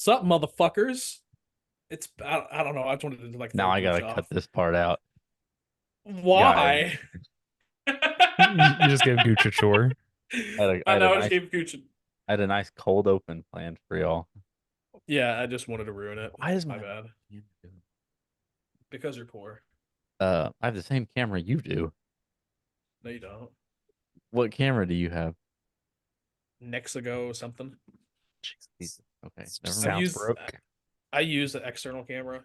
Sup, motherfuckers? I don't know. I just wanted to like Now throw I Gooch gotta cut off. this part out. Guys, Why? You just gave Gooch a chore. I I had a know. I just nice gave Gooch. I had a nice cold open planned for y'all. Yeah, I just wanted to ruin it. Why does My my bad. camera do- Because you're poor. I have the same camera you do. No, you don't. What camera do you have? Nexago something. Jesus. Okay, never I mind. Sounds use broke. I use an external camera.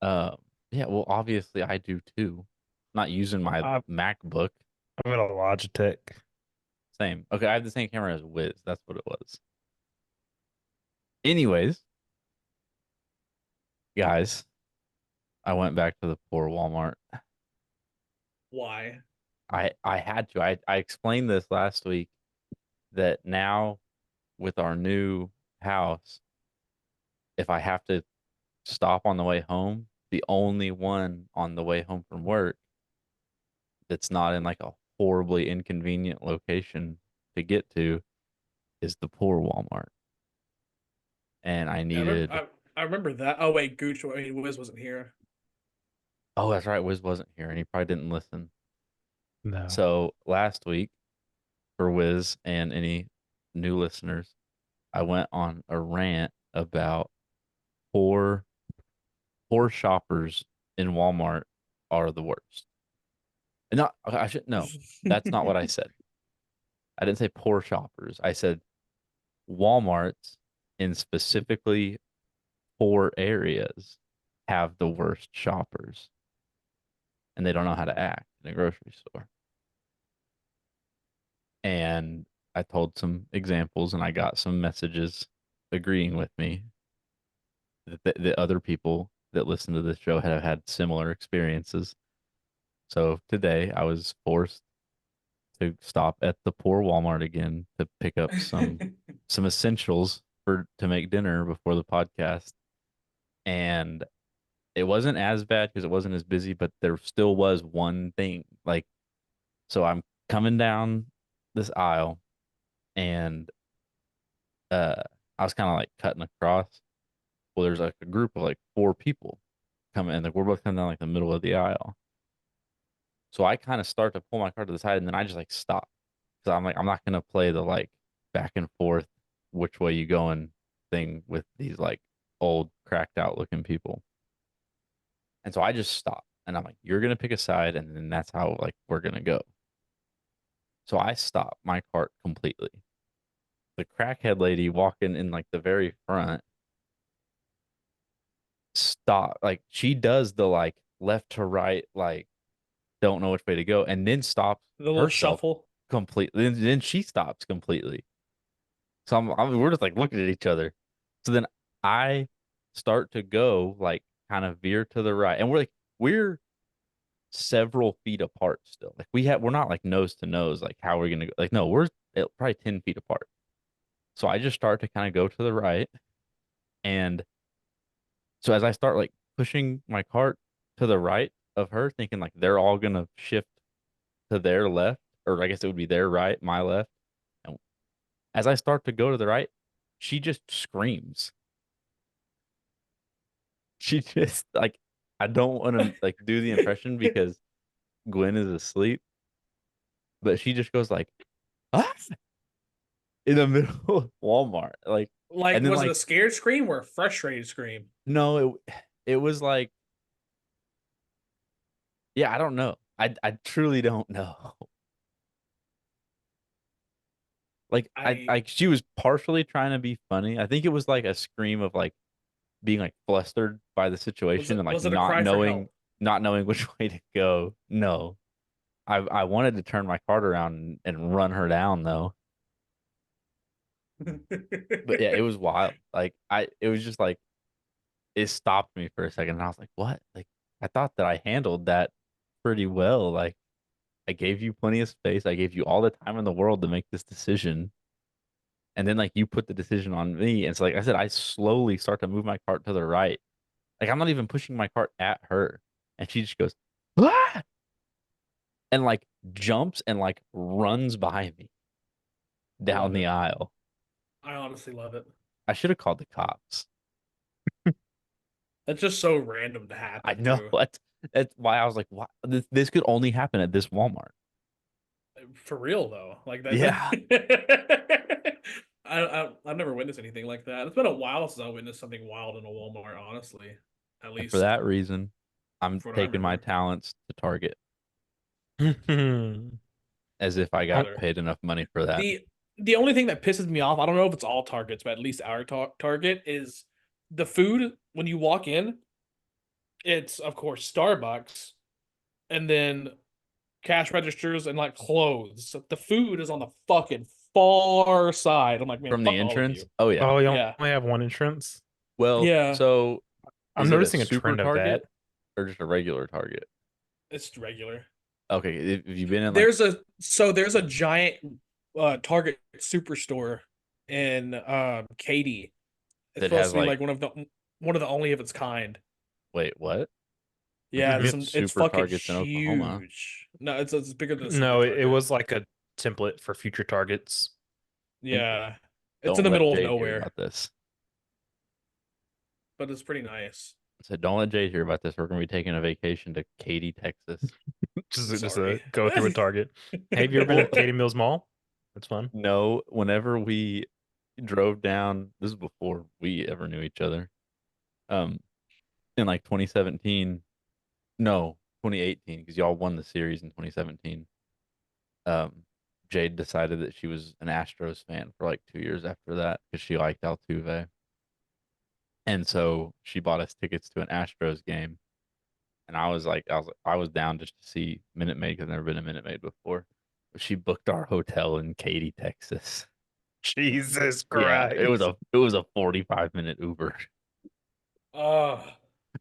Um, yeah, well, obviously I do too. Not using my I've, MacBook. I've got a Logitech. Same. Okay, I have the same camera as Wiz. That's what it was. Anyways, guys, I went back to the poor Walmart. Why? I had to. I explained this last week that now with our new house, if I have to stop on the way home, the only one on the way home from work that's not in like a horribly inconvenient location to get to is the poor Walmart. And I Yeah, I remember. needed, I remember that. Oh wait, Gooch. I mean, Wiz wasn't here. oh, that's right, Wiz wasn't here and he probably didn't listen. No. So last week for Wiz and any new listeners, I went on a rant about poor, poor shoppers in Walmart are the worst. And not, I should, no, that's not what I said. I didn't say poor shoppers. I said Walmarts in specifically poor areas have the worst shoppers and they don't know how to act in a grocery store. And I told some examples and I got some messages agreeing with me that other people that listen to this show have had similar experiences. So today I was forced to stop at the poor Walmart again to pick up some essentials for to make dinner before the podcast. And it wasn't as bad because it wasn't as busy, but there still was one thing. Like, so I'm coming down this aisle and uh I was kind of like cutting across. Well, there's like a group of like four people coming and like we're both coming down like the middle of the aisle. So I kind of start to pull my cart to the side and then I just like stop. So I'm like, I'm not gonna play the like back and forth which way you going thing with these like old cracked out looking people. And so I just stop and I'm like, you're gonna pick a side and then that's how like we're gonna go. So I stop my cart completely. The crackhead lady walking in like the very front stop like she does the like left to right like don't know which way to go and then stops The little herself shuffle. completely. Then she stops completely. So we're just like looking at each other. So then I start to go like kind of veer to the right, and we're several feet apart still. Like we're not like nose to nose. Like how are we gonna go? Like no, we're probably 10 feet apart. So I just start to kind of go to the right, and so as I start like pushing my cart to the right of her, thinking like they're all gonna shift to their left, or I guess it would be their right, my left. And as I start to go to the right, she just screams. She just like I don't want to like do the impression because Gwen is asleep, but she just goes like ah! In the middle of Walmart, like, Like, and then was it a like scared scream or a frustrated scream? no, it was like yeah, I don't know. I truly don't know. Like I I she was partially trying to be funny. I think it was like a scream of like being like flustered by the situation and like was it a cry for help? not knowing which way to go. No. I wanted to turn my cart around and run her down though. But yeah, it was wild. Like it was just like it stopped me for a second and I was like, "What?" Like I thought that I handled that pretty well. Like I gave you plenty of space. I gave you all the time in the world to make this decision. And then like you put the decision on me. And so like I said, I slowly start to move my cart to the right. Like I'm not even pushing my cart at her. And she just goes, ah! And like jumps and like runs by me down Love the it. aisle. I honestly love it. I should have called the cops. That's just so random to I happen know too. that's why I was like, why this could only happen at this Walmart. For real though, like that. Yeah. I've never witnessed anything like that. It's been a while since I witnessed something wild in a Walmart, honestly. At And for least that reason, I'm for what I taking my remember. talents to Target Hun- as if I got Better. paid enough money for that. The only thing that pisses me off, I don't know if it's all Targets, but at least our Target is the food when you walk in. It's of course Starbucks, and then cash registers and like clothes. The food is on the fucking far side. I'm like, man, From the fuck all of entrance? you. Oh yeah. Oh, you Yeah, only have one entrance? Well, yeah, so I'm is it a noticing a super trend of that. Target or just a regular Target? it's regular. Okay, have you been in like There's a giant Target superstore in Katy. It's that supposed has to be like like one of the only of its kind. wait, what? Yeah, There's it's super fucking Targets in Oklahoma. huge. No, it's bigger than a super No, it Target. was like a template for future targets. And Yeah, it's in don't the let middle of Jade hear nowhere, about this. but it's pretty nice. So don't let Jade hear about this. We're gonna be taking a vacation to Katy, Texas. Just Sorry. go through a Target. Hey, have you ever been Well, to Katy Mills Mall? That's fun. no, whenever we drove down, this is before we ever knew each other. Um, in like 2017, no, 2018, because y'all won the series in 2017. Um, Jade decided that she was an Astros fan for like 2 years after that because she liked Altuve, and so she bought us tickets to an Astros game. And I was down just to see Minute Maid because I've never been to Minute Maid before. But she booked our hotel in Katy, Texas. Jesus Yeah, Christ. it was a 45-minute Uber Oh,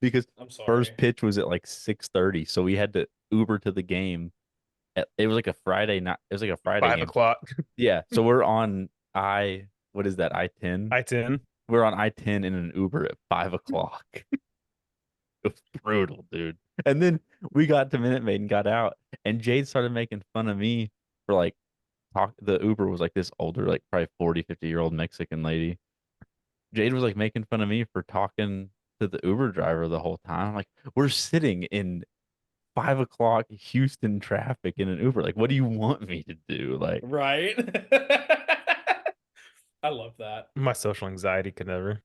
because I'm first sorry. pitch was at like 6:30, so we had to Uber to the game. It was like a Friday night. It was like a Friday Five game. o'clock. Yeah, so we're on what is that, I-10? I-10. We're on I-10 in an Uber at 5 o'clock. It was brutal, dude. And then we got to Minute Maid and got out, and Jade started making fun of me for like the Uber was like this older, like probably 40, 50-year-old Mexican lady. Jade was like making fun of me for talking to the Uber driver the whole time. I'm like, we're sitting in 5 o'clock Houston traffic in an Uber. Like, what do you want me to do? Like, Right? I love that. My social anxiety could never.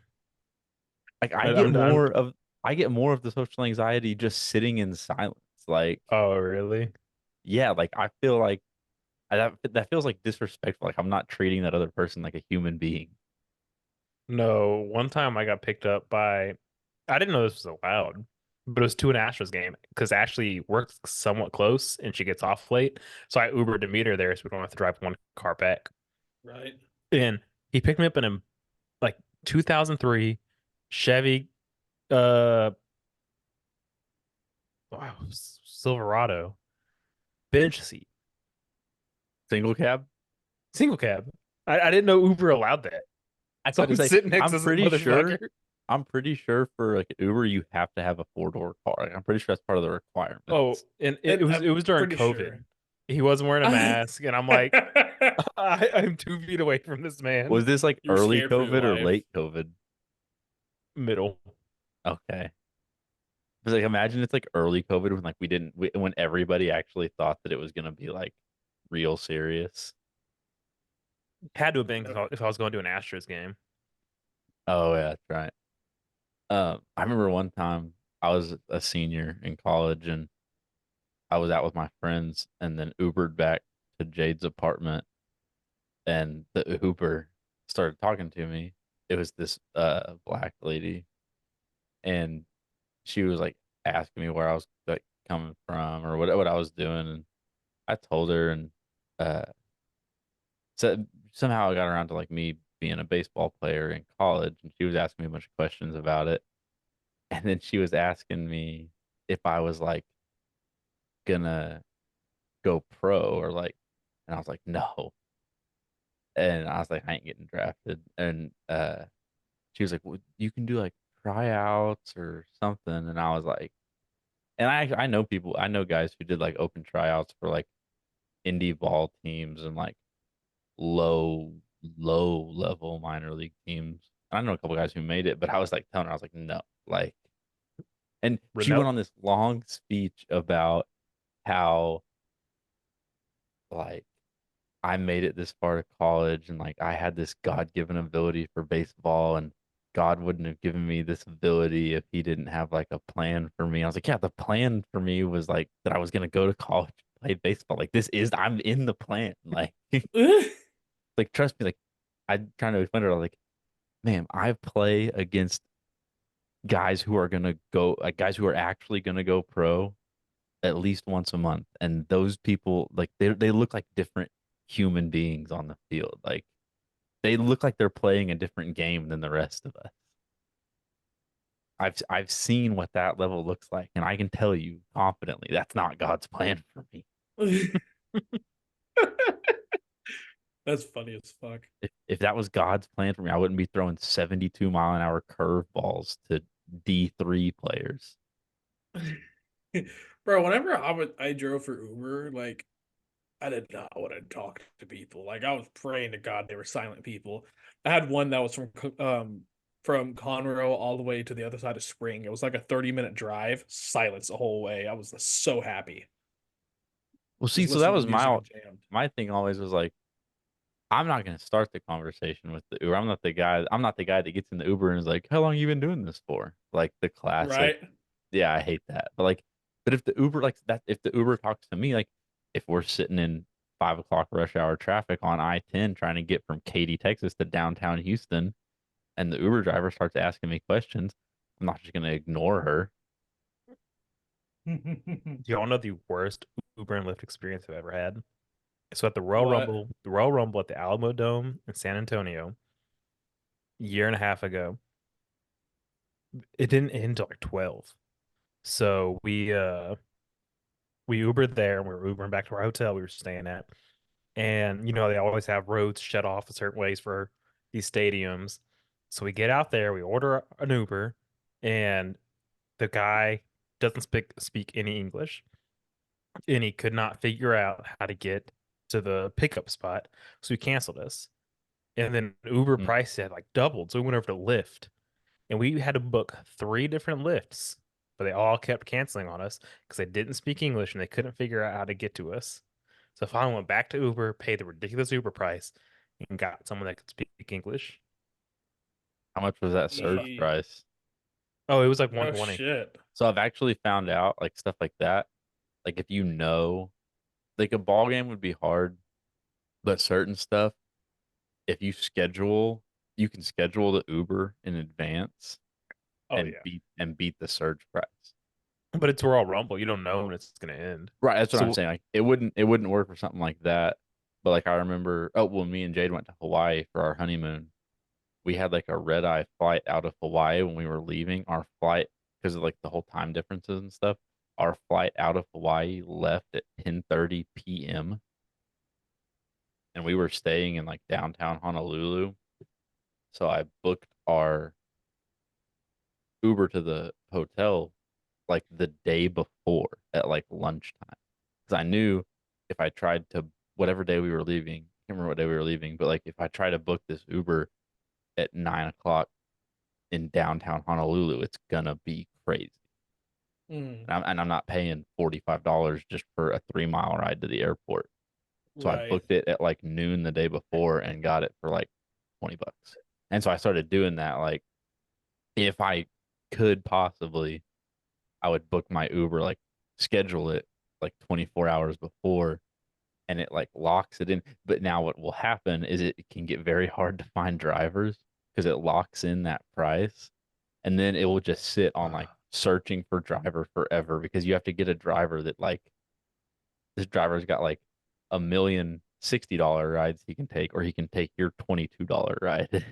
like I'm I get more of the social anxiety just sitting in silence. Like, oh, really? yeah, like I feel like that feels like disrespectful. Like I'm not treating that other person like a human being. No, one time I got picked up by, I didn't know this was allowed, but it was to an Astros game because Ashley works somewhat close and she gets off late. So I Ubered to meet her there so we don't have to drive one car back. Right? And he picked me up in a like 2003 Chevy uh wow, Silverado bench seat, Single cab? single cab. I didn't know Uber allowed that. I So thought to I'm say sitting next to this motherfucker. I'm pretty sure for like Uber you have to have a four-door car. Like, I'm pretty sure that's part of the Oh, requirements. and And it I'm was during pretty COVID. sure. He wasn't wearing a mask, and I'm like, I'm 2 feet away from this man. Was this like You were early scared for your COVID or life. late COVID? Middle. Okay. But like imagine it's like early COVID when like when everybody actually thought that it was gonna be like real serious. Had to have been if I was going to an Astros game. Oh yeah, that's right. I remember one time I was a senior in college and I was out with my friends and then Ubered back to Jade's apartment and the Uber started talking to me. It was this black lady and she was like asking me where I was like coming from or what I was doing and I told her and uh so somehow I got around to like me being a baseball player in college and she was asking me a bunch of questions about it and then she was asking me if I was like gonna go pro or like and I was like no and I was like I ain't getting drafted and she was like well, you can do like tryouts or something and I was like and I know people I know guys who did like open tryouts for like indie ball teams and like low low level minor league teams. I know a couple guys who made it, but I was like telling her I was like no, like And she Renault. went on this long speech about how like I made it this far to college and like I had this God-given ability for baseball and God wouldn't have given me this ability if he didn't have like a plan for me. I was like, yeah, the plan for me was like that I was gonna go to college, play baseball. Like I'm in the plan. Like like trust me, like I'm trying to explain it all like, man, I play against guys who are gonna go like guys who are actually gonna go pro at least once a month. And those people like they look like different human beings on the field. Like they look like they're playing a different game than the rest of us. I've seen what that level looks like, and I can tell you confidently that's not God's plan for me. That's funny as fuck. If that was God's plan for me, I wouldn't be throwing 72-mile-an-hour curveballs to D3 players. Bro, whenever I drove for Uber, like I did not want to talk to people. Like I was praying to God they were silent people. I had one that was from Conroe all the way to the other side of Spring. It was like a 30-minute drive, silence the whole way. I was so happy. Well, see, Just so that listening to was music and jammed. my thing always was like, I'm not going to start the conversation with the Uber. I'm not the guy that gets in the Uber and is like, "How long you been doing this for?" Like the classic. Right? Yeah, I hate that. But if the Uber like that, if the Uber talks to me, like if we're sitting in 5 o'clock rush hour traffic on I-10 trying to get from Katy, Texas to downtown Houston, and the Uber driver starts asking me questions, I'm not just going to ignore her. Do y'all know the worst Uber and Lyft experience I've ever had? So at What? The Royal Rumble at the Alamo Dome in San Antonio, a year and a half ago, it didn't end until like 12. So we Ubered there and we were Ubering back to our hotel we were staying at. And you know, they always have roads shut off a certain ways for these stadiums. So we get out there, we order an Uber, and the guy doesn't speak any English, and he could not figure out how to get to the pickup spot. So he canceled us. And then Uber Mm. price had like doubled. So we went over to Lyft and we had to book 3 different Lyfts, but they all kept canceling on us because they didn't speak English and they couldn't figure out how to get to us. So finally went back to Uber, paid the ridiculous Uber price, and got someone that could speak English. How much was that surge Ye- price? Oh, it was like Oh 120. shit. So I've actually found out like stuff like that. Like if like a ball game would be hard, but certain stuff, if you can schedule the Uber in advance Oh and yeah. beat the surge price. But it's Royal Rumble. You don't know when it's gonna end. Right, that's what I'm So saying. Like it wouldn't work for something like that. But like I remember, oh well, me and Jade went to Hawaii for our honeymoon. We had like a red eye flight out of Hawaii when we were leaving. Our flight, because of like the whole time differences and stuff, our flight out of Hawaii left at 10:30 p.m. and we were staying in like downtown Honolulu. So I booked our Uber to the hotel like the day before at like lunchtime. Because I knew if I tried to, whatever day we were leaving, I can't remember what day we were leaving, but like if I try to book this Uber at 9 o'clock in downtown Honolulu, it's gonna be crazy. Mm, And I'm not paying $45 just for a 3 mile ride to the airport. So I right. booked it at like noon the day before and got it for like $20. And so I started doing that. Like if I could possibly, I would book my Uber, like schedule it like 24 hours before and it like locks it in. But now what will happen is it can get very hard to find drivers because it locks in that price. And then it will just sit on like searching for driver forever because you have to get a driver that like this driver's got like $1,060 rides he can take, or he can take your $22 ride.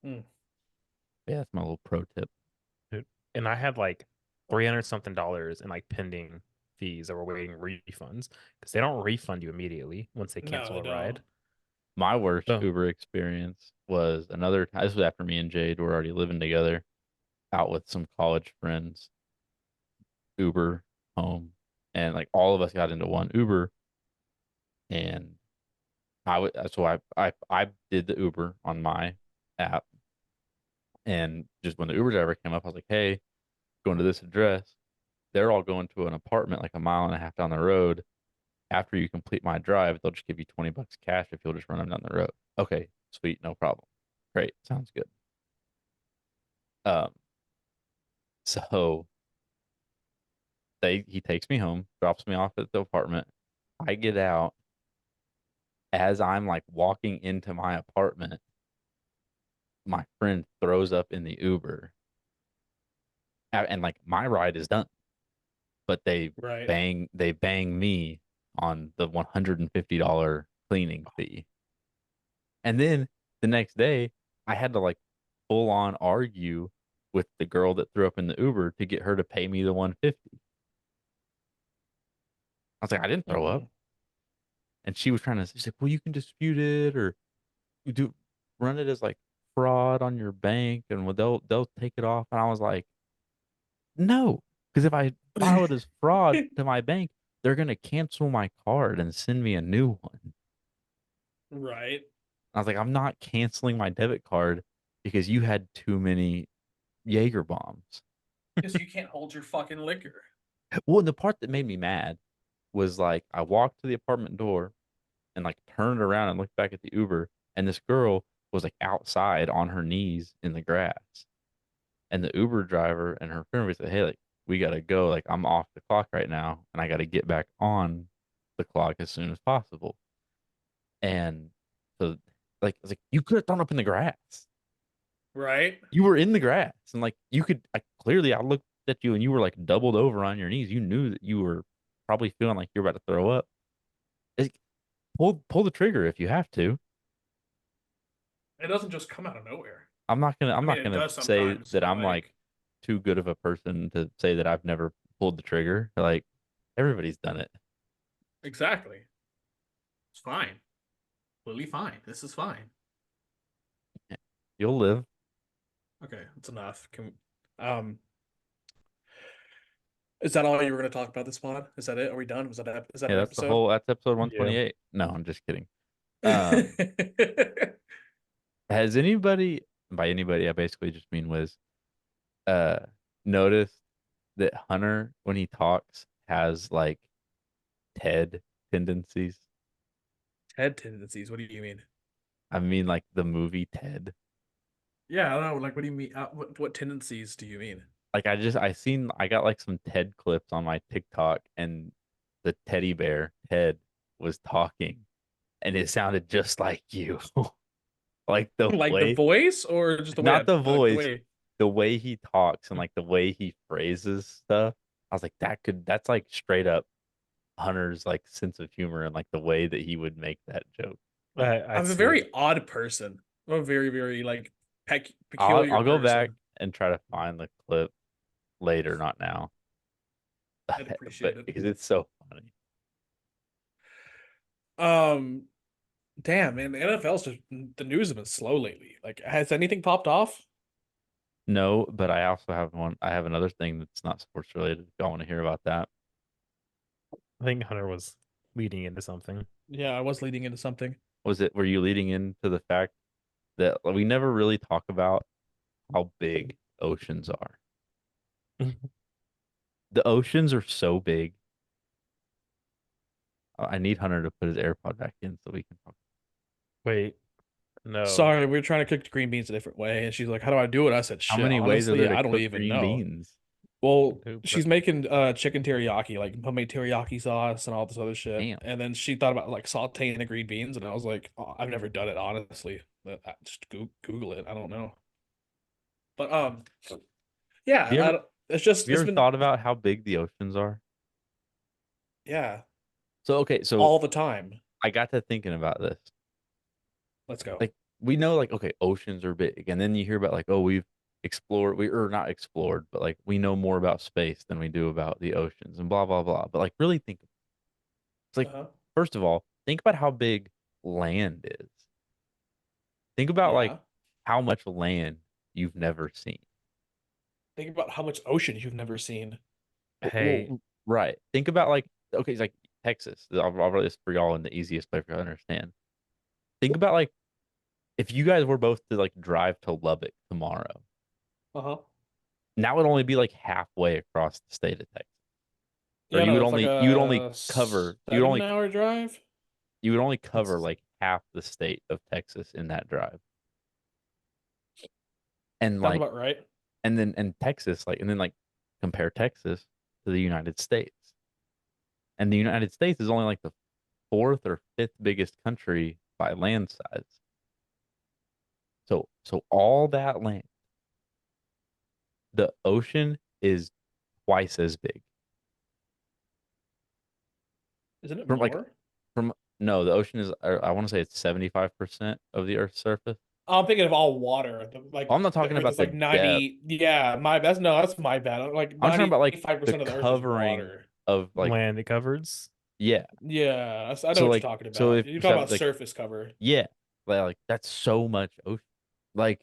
Mm. Yeah, that's my little pro tip. Dude, and I had like 300 something dollars in like pending fees that were waiting refunds because they don't refund you immediately once they No, cancel they a don't. ride. My worst So Uber experience was another time. This was after me and Jade were already living together, out with some college friends, Uber home, and like all of us got into one Uber, and I would so I did the Uber on my app, And just when the Uber driver came up, I was like, hey, going to this address. They're all going to an apartment like a mile and a half down the road. After you complete my drive, they'll just give you $20 cash if you'll just run them down the road. Okay, sweet, no problem. Great, sounds good. Um, so he takes me home, drops me off at the apartment. I get out. As I'm like walking into my apartment, my friend throws up in the Uber, and like my ride is done, but Right. they bang me on the $150 cleaning fee. And then the next day, I had to like full on argue with the girl that threw up in the Uber to get her to pay me the 150. I was like, I didn't throw up. Mhm. And she was trying to, she's like, well, you can dispute it, or you do run it as like fraud on your bank, and well, they'll take it off. And I was like, no, because if I file it as fraud to my bank, they're gonna cancel my card and send me a new one. Right. I was like, I'm not canceling my debit card because you had too many Jaeger bombs. Because you can't hold your fucking liquor. Well, and the part that made me mad was like I walked to the apartment door and like turned around and looked back at the Uber, and this girl was like outside on her knees in the grass. And the Uber driver and her friend said, hey, like, we gotta go. Like, I'm off the clock right now, and I gotta get back on the clock as soon as possible. And so, like, I was like, you could have thrown up in the grass. Right. You were in the grass, and like, you could, like, clearly, I looked at you, and you were like doubled over on your knees. You knew that you were probably feeling like you're about to throw up. Like, pull the trigger if you have to. It doesn't just come out of nowhere. I'm I mean, not it gonna does say sometimes, that but I'm like like, too good of a person to say that I've never pulled the trigger. Like everybody's done it. exactly. It's fine. Literally fine. This is fine. You'll live. Okay, that's enough. Is that all you were going to talk about this pod? Is that it? Are we done? Is that Yeah, an that's the episode? whole. That's episode Yeah. 128. No, I'm just kidding. Um, has anybody, by anybody, I basically just mean Wiz, uh, noticed that Hunter, when he talks, has like Ted tendencies? Ted tendencies. What do you mean? I mean, like the movie Ted. Yeah, I don't know. Like, what do you mean? What tendencies do you mean? Like I got like some Ted clips on my TikTok, and the teddy bear Ted was talking, and it sounded just like you. Like the Like the way, voice or just the way not I the like the voice, way? the way he talks and like the way he phrases stuff. I was like, that's like straight up Hunter's like sense of humor and like the way that he would make that joke. I I'm a see it. very odd person. I'm a very, very like peculiar I'll go back person. and try to find the clip later, not now, I'd appreciate but it. because it's so funny. Um, damn, man, the NFL's just the news has been slow lately. Like, has anything popped off? No, but I also have one. I have another thing that's not sports related. If y'all want to hear about that, I think Hunter was leading into something. Yeah, I was leading into something. were you leading into the fact that we never really talk about how big oceans are? The oceans are so big. I need Hunter to put his AirPod back in so we can talk. Wait, no. Sorry, we are trying to cook the green beans a different way, and she's like, "How do I do it?" I said, How "Shit, many ways are honestly, there to I don't cook even green know." beans? Well, Who she's making chicken teriyaki, like homemade teriyaki sauce and all this other shit. Damn. And then she thought about like sauteing the green beans, and I was like, oh, I've never done it honestly. But just Google it. I don't know. But yeah, You ever it's just have you it's ever been thought about how big the oceans are? yeah, So okay, so all the time. I got to thinking about this. Let's go. Like we know like okay, oceans are big, and then you hear about like oh we've explored we or not explored, but like we know more about space than we do about the oceans and blah blah blah. But like really think it's like Uh-huh. first of all, think about how big land is. Think about like Yeah. how much land you've never seen. Think about how much ocean you've never seen. Hey, Right. Think about like okay, it's like Texas. I'll write this for y'all in the easiest way for y'all to understand. Think about like if you guys were both to like drive to Lubbock tomorrow, Uh-huh. And that would only be like halfway across the state of Texas. Or Yeah, no, it's like you would only a cover 7-hour drive. you would only cover It's like half the state of Texas in that drive. And sounds like about right. and Texas, like and then like compare Texas to the United States. And the United States is only like the fourth or fifth biggest country by land size. So all that land, the ocean is twice as big. Isn't it From like more? from no, the ocean is I want to say it's 75% of the Earth's surface. I'm thinking of all water. Oh, I'm not The talking Earth about is the like depth. 90. Yeah, that's my bad. Like I'm talking about like the 95% of the Earth is covering water. of like Land it covers. yeah. Yeah, I know So what you're like talking so about. if You're so talking about like surface cover. yeah, like that's so much ocean. Like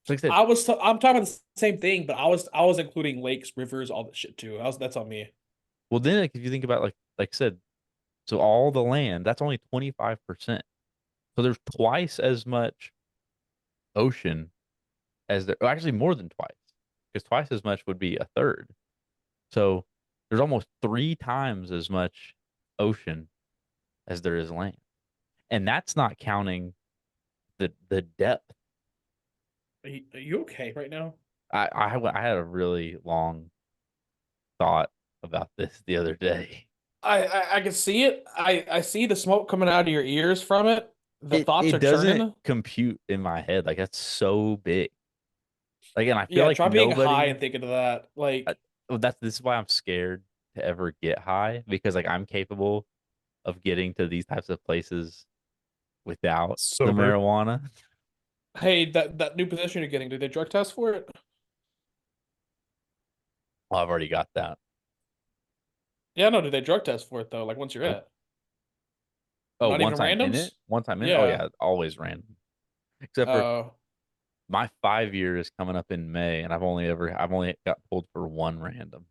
I said, I'm talking about the same thing, but I was including lakes, rivers, all that shit too. That's on me. well then like if you think about like I said, so all the land, that's only 25%. So there's twice as much ocean as there, well, actually more than twice, because twice as much would be a third. So there's almost three times as much ocean as there is land, and that's not counting the depth. Are you okay right now? I had a really long thought about this the other day. I can see it. I see the smoke coming out of your ears from it. The thoughts It are doesn't churning. compute in my head. Like that's so big. Like, and I feel Yeah, like try being high nobody. and thinking of that. I- Like well, that's this is why I'm scared to ever get high because like I'm capable of getting to these types of places without the Sober. marijuana. hey, that new position you're getting, did they drug test for it? Well, I've already got that. Yeah, no, did they drug test for it though? Like once you're Nope. at, Oh, not even once I'm in randoms. it, once I'm in it, oh Yeah. yeah, always random. Except for Uh, my 5 year is coming up in May, and I've only got pulled for one random.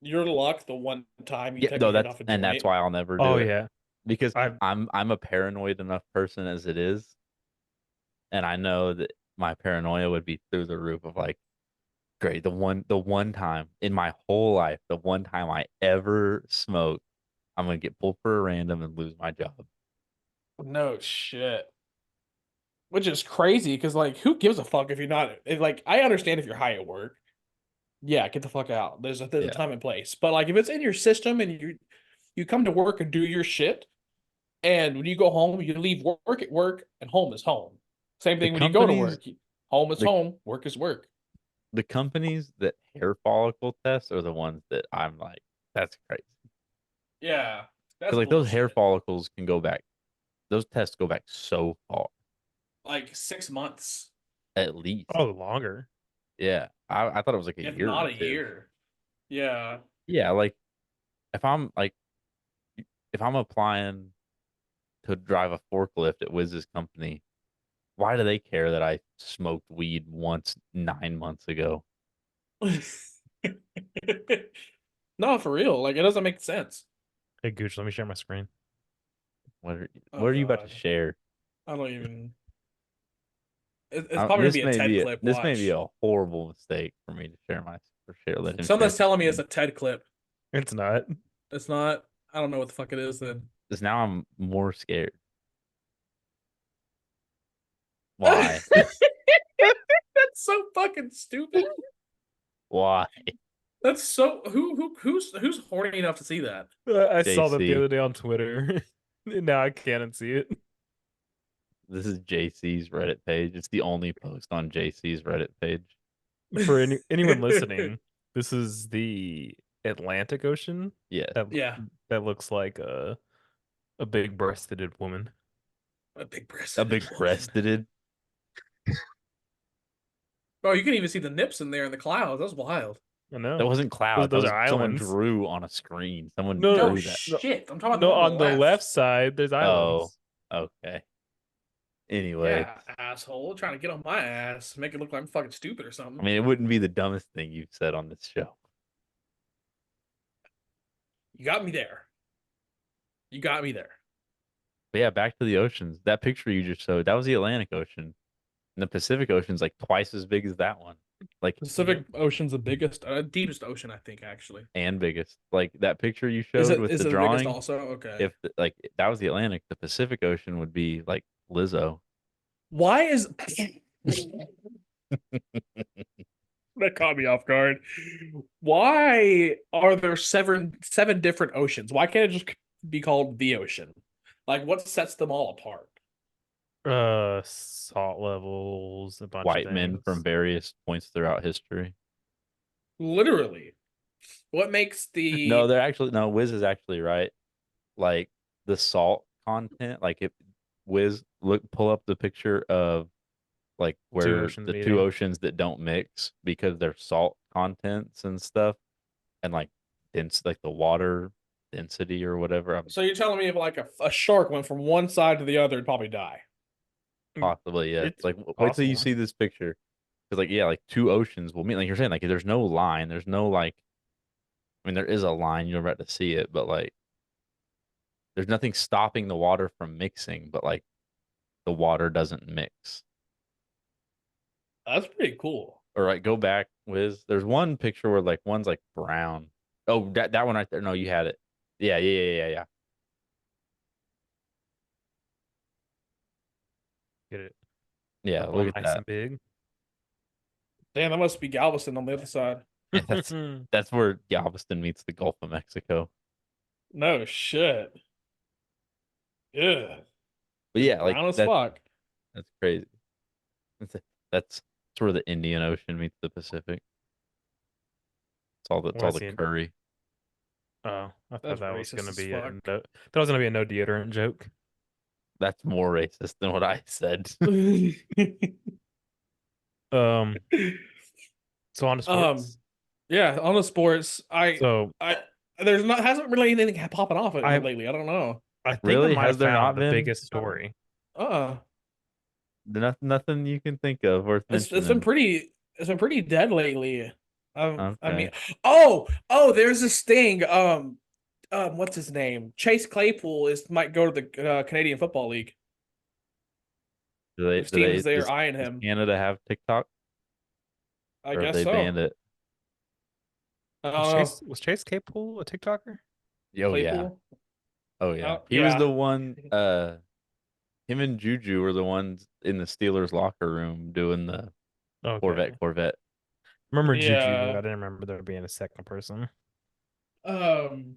your luck. The one time you Yeah, take no, a hit off a that's joint. why I'll never do Oh it yeah. because I I'm a paranoid enough person as it is, and I know that my paranoia would be through the roof of like, great, the one time in my whole life, the one time I ever smoked, I'm gonna get pulled for a random and lose my job. No shit. Which is crazy because like, who gives a fuck if you're not? Like, I understand if you're high at work. Yeah, get the fuck out. There's a Yeah. time and place. But like, if it's in your system and you come to work and do your shit, and when you go home, you leave work at work, and home is home. Same The thing when you go to companies work. Home is the home. Work is work. the companies that hair follicle test are the ones that I'm like, that's crazy. Yeah, Because that's like those hair bullshit. follicles can go back, those tests go back so far, Like 6 months, at least. oh longer. Yeah. I thought it was like a if year or not a two. year. Yeah. Yeah, like if I'm like if I'm applying to drive a forklift at Wiz's company, why do they care that I smoked weed once 9 months ago? No, for real. Like, it doesn't make sense. Hey Gooch, let me share my screen. Oh What are you about to God, share? I don't even. It's probably gonna This be a may TED be clip. this may be Watch. a horrible mistake for me to share. Let him share Someone's my telling me it's screen. a TED clip. It's not. It's not. I don't know what the fuck it is then. Because now I'm more scared. Why? That's so fucking stupid. Why? That's so who's horny enough to see that? I saw that the JC. other day on Twitter. And now I can't unsee it. This is JC's Reddit page. It's the only post on JC's Reddit page. For anyone listening, this is the Atlantic Ocean. Yes. That Yeah, that looks like a big breasted woman. a big A breasted big woman. breasted. Bro, you can even see the nips in there in the clouds. That's wild. I know. That wasn't clouds. That Those was are someone islands. drew on a screen. Someone No, No drew that. no, shit. I'm talking about the no. one On on the the left left. side, there's Oh, islands. okay. Anyway, Yeah, asshole. Trying to get on my ass. Make it look like I'm fucking stupid or I something. mean, it wouldn't be the dumbest thing you've said on this show. You got me there. You got me there. But yeah, back to the oceans. That picture you just showed, that was the Atlantic Ocean. And the Pacific Ocean's like twice as big as that one. Like Pacific Ocean's the biggest, deepest ocean, I think, actually. and biggest. Like that picture you Is showed it with is the it the biggest drawing. also? Okay. If like that was the Atlantic, the Pacific Ocean would be like Lizzo. Why is that caught me off guard? Why are there seven different oceans? Why can't it just be called the ocean? Like, what sets them all apart? Salt levels, a bunch of White men from things. various points throughout history. Literally, what makes No, the they're actually no. Wiz is actually right. Like the salt content. Like if Wiz pull up the picture of like Two where oceans the two meeting. oceans that don't mix because they're salt contents and stuff, and like dense like the water density or whatever. so you're telling me if like a shark went from one side to the other, it'd probably die. Possibly, yeah. It's Like wait till you possible. see this picture. Because like yeah, like two oceans will meet. Like you're saying, like there's no line, there's no like. I mean, there is a line. You're about to see it, but like there's nothing stopping the water from mixing. But like the water doesn't mix. That's pretty cool. Or like go back, Wiz. There's one picture where like one's like brown. Oh, that one right there. No, you had it. Yeah. Get it Yeah, up all look at nice that. and big. Damn, that must be Galveston on the other side. Yeah, that's where Galveston meets the Gulf of Mexico. No shit. Yeah, But yeah, like brown as that's fuck. crazy. That's that's where the Indian Ocean meets the Pacific. It's all Was the he? curry. Oh, I thought That's that was racist gonna as be a fuck. no. That was gonna be a no deodorant joke. That's more racist than what I said. Um. So on to um, sports. yeah, on the sports, So I, there's not hasn't really anything popping off I lately. I don't know. I think I Really? might Has have there not found the been? biggest story. Uh, Nothing you can think of worth it's been mentioning. pretty dead lately. I mean, Okay. there's this thing. What's his name? Chase Claypool might go to the Canadian Football League. There's teams there eyeing Does him. Canada have TikTok I or have guess they so. banned it? I don't know. Was Chase Claypool a TikToker? Oh yeah. Claypool. Oh yeah. He was Yeah. the one him and Juju were the ones in the Steelers locker room doing the Okay. Corvette. Remember Juju? I Yeah. didn't remember there being a second person. Um.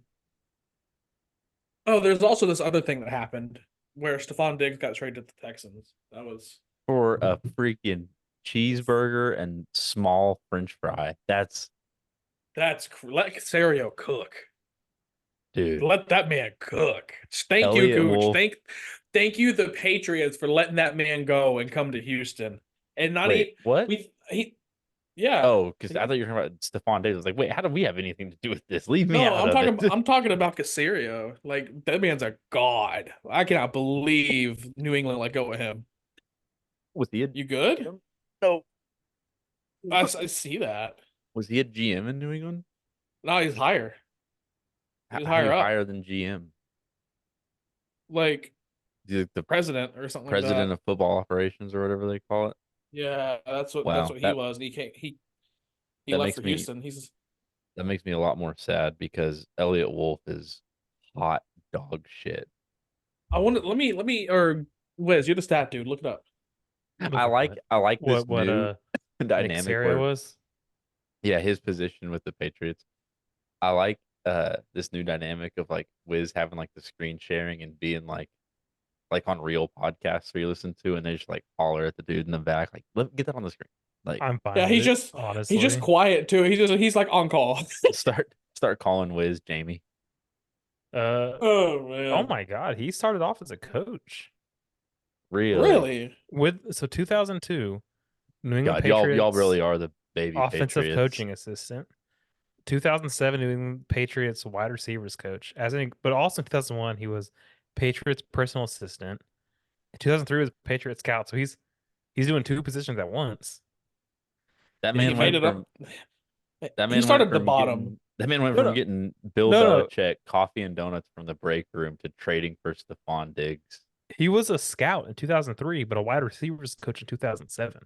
Oh, there's also this other thing that happened where Stephon Diggs got traded to the Texans. That was For a freaking cheeseburger and small French fry. let Casario cook. Dude. Let that man cook. Thank you, Elliot Gooch. Wolf. Thank you, the Patriots, for letting that man go and come to Houston. And not Wait, even what? yeah. Oh, because I thought you were talking about Stephon Diggs. I was like, wait, how do we have anything to do with this? Leave me No, out of it. I'm talking about Casario. Like that man's a god. I cannot believe New England let go of him. Was he a You good? GM? No. I see that. Was he a GM in New England? No, he's higher. He's How are higher you up. higher than GM? Like He's like the president or something like president that. of football operations or whatever they call it. Yeah, that's Wow, what he was. And he can't he that left makes for me Houston. He's a lot more sad because Elliot Wolf is hot dog shit. I want to let me or Wiz, you're the stat dude. Look it up. Look at what? I like this What new Nick dynamic Casario where was? yeah, his position with the Patriots. I like this new dynamic of like Wiz having like the screen sharing and being like on real podcasts where you listen to and they just like holler at the dude in the back, like, get that on the screen. Like I'm fine Yeah, with it, he's just honestly. quiet too. He's like on call. start calling Wiz Jamie. Uh Oh oh man. my God, he started off as a coach Really? Really? with 2002 New England God, y'all Patriots really are the baby offensive Patriots. coaching assistant. 2007 New England Patriots wide receivers coach. But also in 2001 he was Patriots personal assistant. In 2003 was Patriots scout. So he's doing two positions at once. That Yeah, he man made went it up. from that He man went started at the from bottom. No, no, getting Bill no, no. Belichick coffee and donuts from the break room to trading for Stephon Diggs. He was a scout in 2003, but a wide receivers coach in 2007.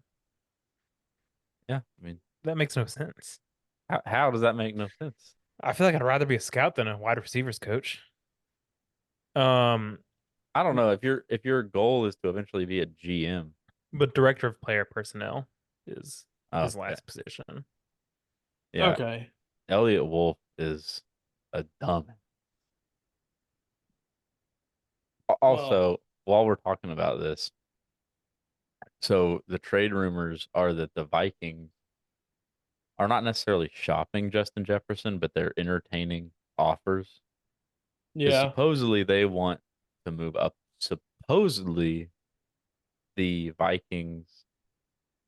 Yeah, I mean, That makes no sense. how does that make no sense? I feel like I'd rather be a scout than a wide receivers coach. Um, I don't know if your goal is to eventually be a GM. but director of player personnel is Oh, his okay. last position. Yeah, Okay. Elliot Wolf is a dumb. Well, Also, while we're talking about this, so the trade rumors are that the Vikings are not necessarily shopping Justin Jefferson, but they're entertaining offers because yeah. supposedly they want to move up. Supposedly, the Vikings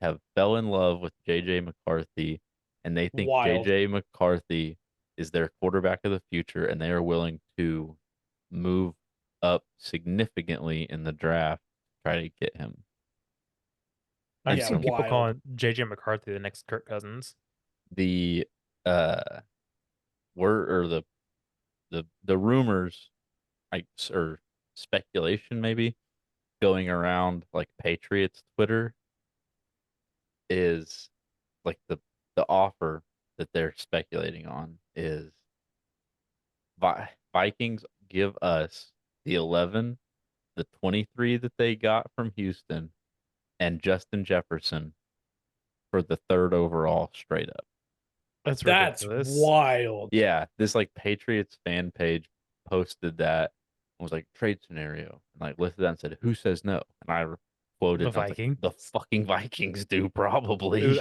have fell in love with JJ McCarthy, and they think Wild. JJ McCarthy is their quarterback of the future, and they are willing to move up significantly in the draft to try to get him. I've And Yeah, seen some people wild. calling JJ McCarthy the next Kirk Cousins. the word or the rumors like or speculation maybe going around like Patriots Twitter is like the offer that they're speculating on is Vikings give us the 11, the 23 that they got from Houston, and Justin Jefferson for the third overall straight up. That's That's ridiculous. wild. Yeah, this like Patriots fan page posted that and was like trade scenario and like listed that and said who says no, and I quoted The and I was like Vikings. the fucking Vikings do Dude, probably.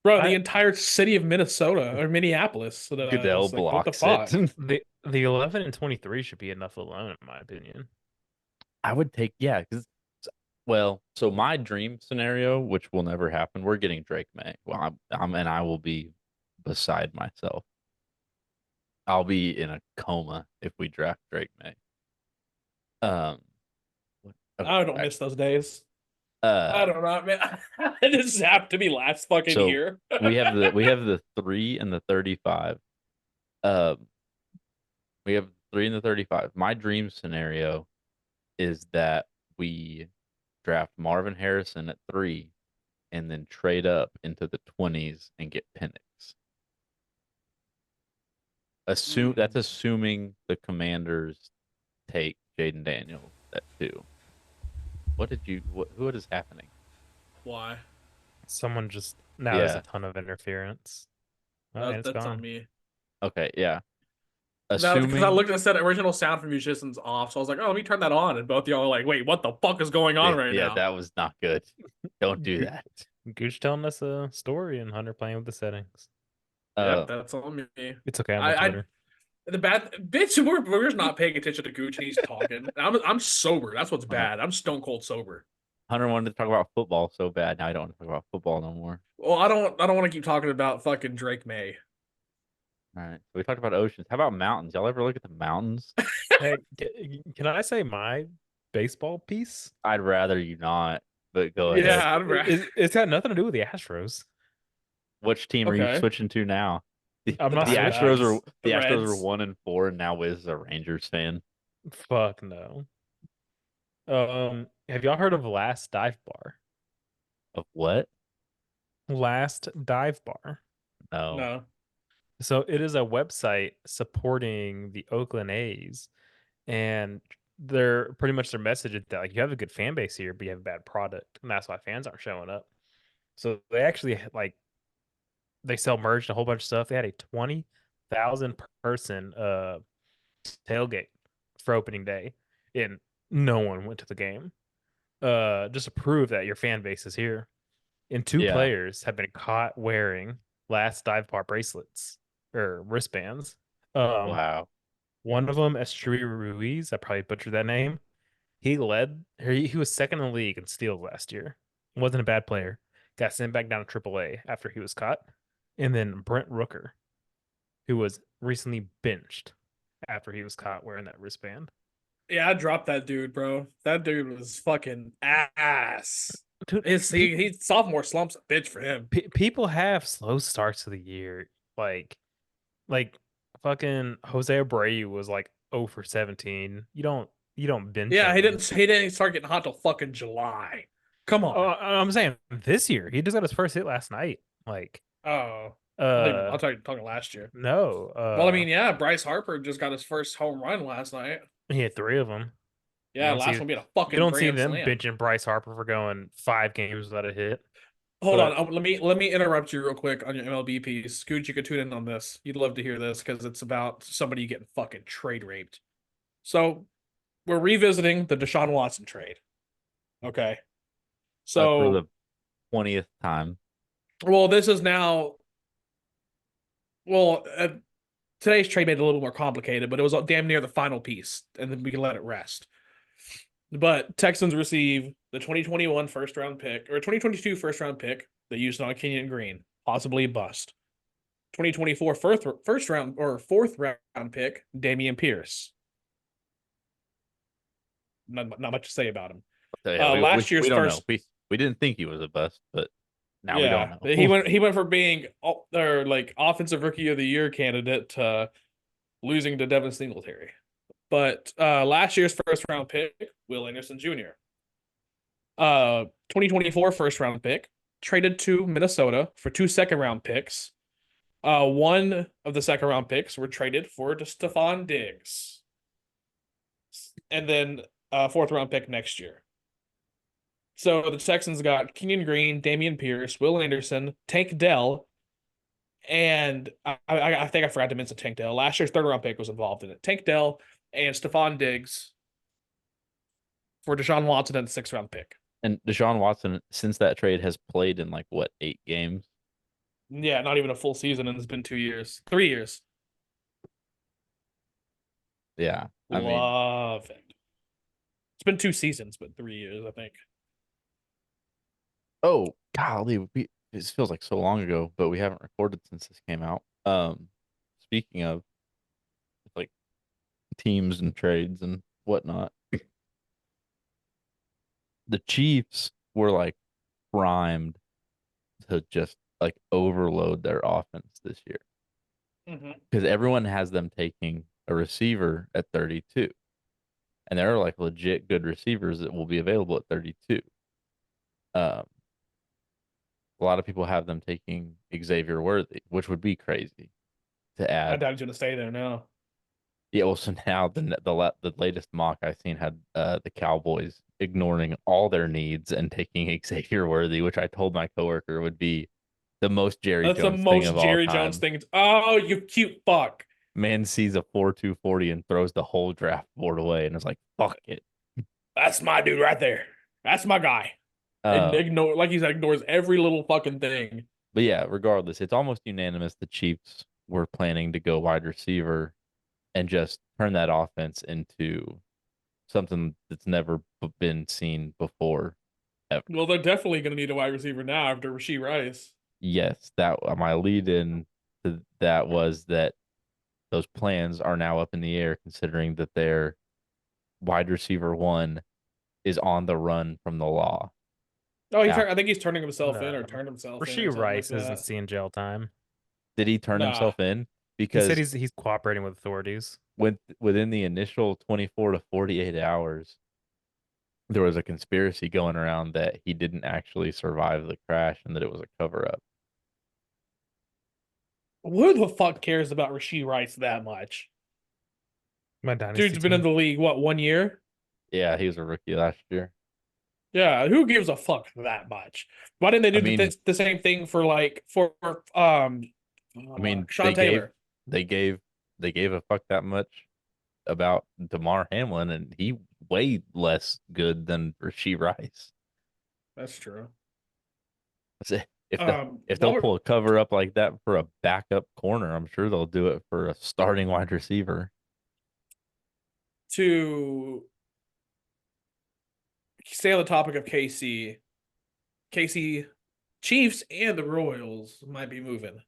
Bro, the I entire city of Minnesota or Minneapolis Goodell does. Like, what the blocks it. fuck? the 11 and 23 should be enough alone, in my opinion. I would take yeah because well, so my dream scenario, which will never happen, we're getting Drake May. Well, I'm and I will be beside myself. I'll be in a coma if we draft Drake May. Um, okay, I don't miss those days. I uh, don't know, man. This happened to me last fucking so year. we have the 3 and the 35. Um, we have 3 and the 35. My dream scenario is that we draft Marvin Harrison at 3 and then trade up into the 20s and get Penix. That's assuming the Commanders take Jaden Daniels at 2. What is happening? Why? Someone just now there's a Yeah. ton of interference. Oh, and it's That's on gone. me. Okay, yeah. That because I Assuming looked and said original sound from musicians off, so I was like, oh, let me turn that on, and both y'all are like, wait, what the fuck is going on right yeah, now? that was not good. Don't do Go- that. Gooch telling us a story and Hunter playing with the settings. Yep, Uh that's on me. It's okay, I'm on I Twitter. the bad bitch. We're just not paying attention to Gooch and he's talking. I'm sober. That's what's uh, bad. I'm stone cold sober. Hunter wanted to talk about football so bad. Now I don't want to talk about football no more. Well, I don't want to keep talking about fucking Drake May. All right. So we talked about oceans. How about mountains? Y'all ever look at the mountains? Hey, can I say my baseball piece? I'd rather you not, but go ahead. Yeah, It's got nothing to do with the Astros. Which team are you okay. switching to now? The, I'm The not the switching. Astros Diamondbacks, the the Astros are Reds. 1-4, and now Wiz is a Rangers fan. Fuck no. Have y'all heard of Last Dive Bar? Of what? Last Dive Bar. No. No. So it is a website supporting the Oakland A's, and they're pretty much their message is that like you have a good fan base here, but you have a bad product, and that's why fans aren't showing up. So they actually like they sell merch and a whole bunch of stuff. They had a 20,000 person tailgate for opening day, and no one went to the game. Just to prove that your fan base is here. And two Yeah. players have been caught wearing Last Dive Bar bracelets or wristbands. Wow. One of them, Estrella Ruiz, I probably butchered that name. He was second in the league in steals last year. Wasn't a bad player. Got sent back down to AAA after he was caught. And then Brent Rooker, who was recently benched after he was caught wearing that wristband. Yeah, I dropped that dude, bro. That dude was fucking ass. Dude, He's sophomore slumps a bitch for him. people have slow starts to the year. Like fucking Jose Abreu was like 0 for 17. You don't You don't bench Yeah, him. he didn't start getting hot till fucking July. Come on. I'm saying this year. He just got his first hit last night. Like, Oh, I'll talking last year. no. Well, I mean, yeah, Bryce Harper just got his first home run last night. He had 3 of them. Yeah, last one being a You fucking don't see grand them slam. benching Bryce Harper for going 5 games without a hit. Hold But- on, let me interrupt you real quick on your MLB piece. Scooch, you could tune in on this. You'd love to hear this because it's about somebody getting fucking trade raped. So we're revisiting the Deshaun Watson trade. Okay. for So the 20th time. well, this is now well today's trade made it a little more complicated, but it was damn near the final piece, and then we can let it rest. But Texans receive the 2021 first round pick or 2022 first round pick they used on Kenyon Green, possibly a bust. 2024 first round or fourth round pick, Damian Pierce. Not much to say about him. Last year's we don't first, know. We didn't think he was a bust, but now we don't know. he went for being or like offensive rookie of the year candidate to losing to Devin Singletary. But last year's first round pick, Will Anderson Jr. 2024 first round pick traded to Minnesota for 2 second round picks. One of the second round picks were traded for Stephon Diggs. And then fourth round pick next year. So the Texans got Kenyon Green, Damian Pierce, Will Anderson, Tank Dell, and I think I forgot to mention Tank Dell. Last year's third round pick was involved in it. Tank Dell and Stephon Diggs for Deshaun Watson and the 6th round pick. And Deshaun Watson, since that trade, has played in like what, 8 games? Yeah, not even a full season, and it's been 2 years, 3 years. Yeah, I mean, Love it. It's been 2 seasons, but 3 years, I think. oh golly, this feels like so long ago, but we haven't recorded since this came out. Speaking of like teams and trades and whatnot, the Chiefs were like primed to just like overload their offense this year because everyone has them taking a receiver at 32, and there are like legit good receivers that will be available at 32. A lot of people have them taking Xavier Worthy, which would be crazy to I add. doubt he's going to stay there now. Yeah, well, so now the latest mock I seen had the Cowboys ignoring all their needs and taking Xavier Worthy, which I told my coworker would be the most Jerry That's Jones the thing most of Jerry all time. Jones thing. Oh, you cute fuck. Man sees a 4.2 40 and throws the whole draft board away and is like, "Fuck it." That's my dude right there. That's my guy. Ignore, like he said, ignores every little fucking thing. But yeah, regardless, it's almost unanimous. The Chiefs were planning to go wide receiver and just turn that offense into something that's never been seen before. Ever. Well, they're definitely going to need a wide receiver now after Rashee Rice. Yes, that my lead in to that was that those plans are now up in the air, considering that their wide receiver 1 is on the run from the law. Oh, I think he's turning himself in or No. turned himself in. Rashee Rice isn't seeing jail time. Did he turn Nah. himself in? He Because said he's cooperating with authorities. within the initial 24 to 48 hours, there was a conspiracy going around that he didn't actually survive the crash and that it was a cover up. Who the fuck cares about Rashee Rice that much? My dynasty Dude's been in the league, what, 1 year? Yeah, he was a rookie last year. Yeah, who gives a fuck that much? Why didn't they do the same thing for Sean Taylor? They gave a fuck that much about DeMar Hamlin, and he way less good than Rashee Rice. That's true. If they'll pull a cover up like that for a backup corner, I'm sure they'll do it for a starting wide receiver. To stay on the topic of KC, Chiefs and the Royals might be moving.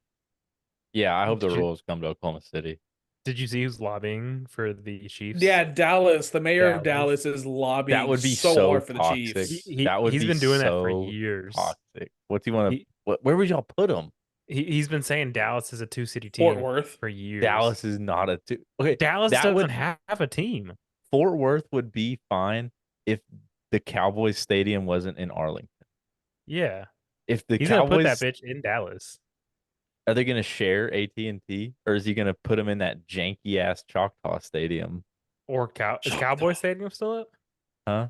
Yeah, I hope the Royals come to Oklahoma City. Did you see who's lobbying for the Chiefs? Yeah, Dallas. The mayor of Dallas is lobbying. That would be so hard toxic. for the Chiefs. He's been doing that for years. Toxic. What's he want to? Where would y'all put him? He's been saying Dallas is a 2-city team Fort Worth for years. Dallas is not a 2. Okay, Dallas doesn't have a team. Fort Worth would be fine if the Cowboys stadium wasn't in Arlington. Yeah. If the He's gonna put that Cowboys bitch in Dallas. are they going to share AT&T or is he going to put them in that janky ass Choctaw Stadium? Or is Cowboy Stadium still up? Huh?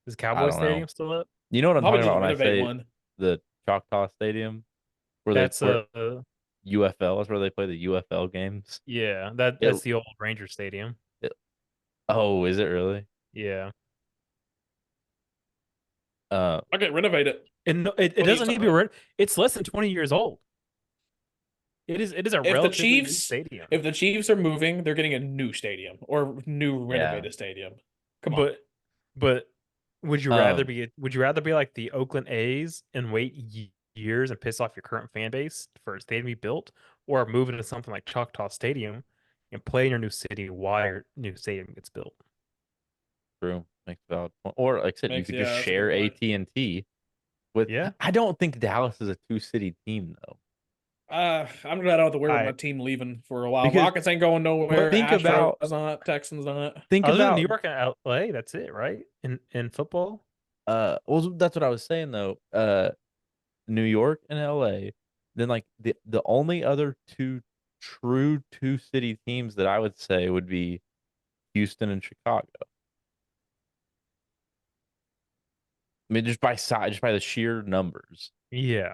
Is I Cowboy don't know. Stadium still up? You know what I'm Probably talking just about when I renovate say one. the Choctaw Stadium where That's UFL is where they play the UFL games. yeah, It, that's the old Ranger Stadium. it oh, is it really? Yeah. Okay, renovate it. And no, it What are you doesn't need to be talking? it's less than 20 years old. It is a If the relatively new Chiefs, stadium. if the Chiefs are moving, they're getting a new stadium or new Yeah. renovated stadium. Come on. But would you rather Um, be like the Oakland A's and wait years and piss off your current fan base for a stadium to be built, or move into something like Choctaw Stadium and play in your new city while your new stadium gets built? true. Makes a valid point. Or like I said, you could just That's a share good point. AT&T with Yeah. I don't think Dallas is a two-city team though. I'm glad I don't have to worry about my I team leaving for a while. Because Rockets ain't going nowhere. think about Astros not. Texans not. think other than about New York and LA, that's it, right? In football. well that's what I was saying though. New York and LA. Then like the only other two true two-city teams that I would say would be Houston and Chicago. I mean, just by size, just by the sheer numbers. Yeah.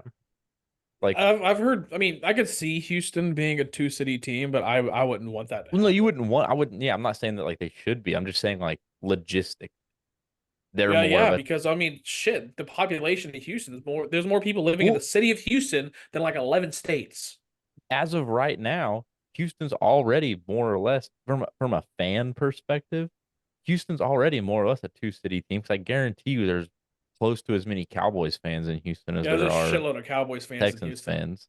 Like, I've heard. I mean, I could see Houston being a two-city team, but I wouldn't want that to well, no, you happen. wouldn't want. I wouldn't. Yeah, I'm not saying that like they should be. I'm just saying like logistic. They're Yeah, more of yeah, a because I mean, shit, the population of Houston is more. There's more people living in the well, city of Houston than like 11 states. as of right now. Houston's already more or less from a fan perspective. Houston's already more or less a two-city team because I guarantee you there's close to as many Cowboys fans in Houston as Yeah, there there's a are shitload of Cowboys fans in Texans Houston. fans.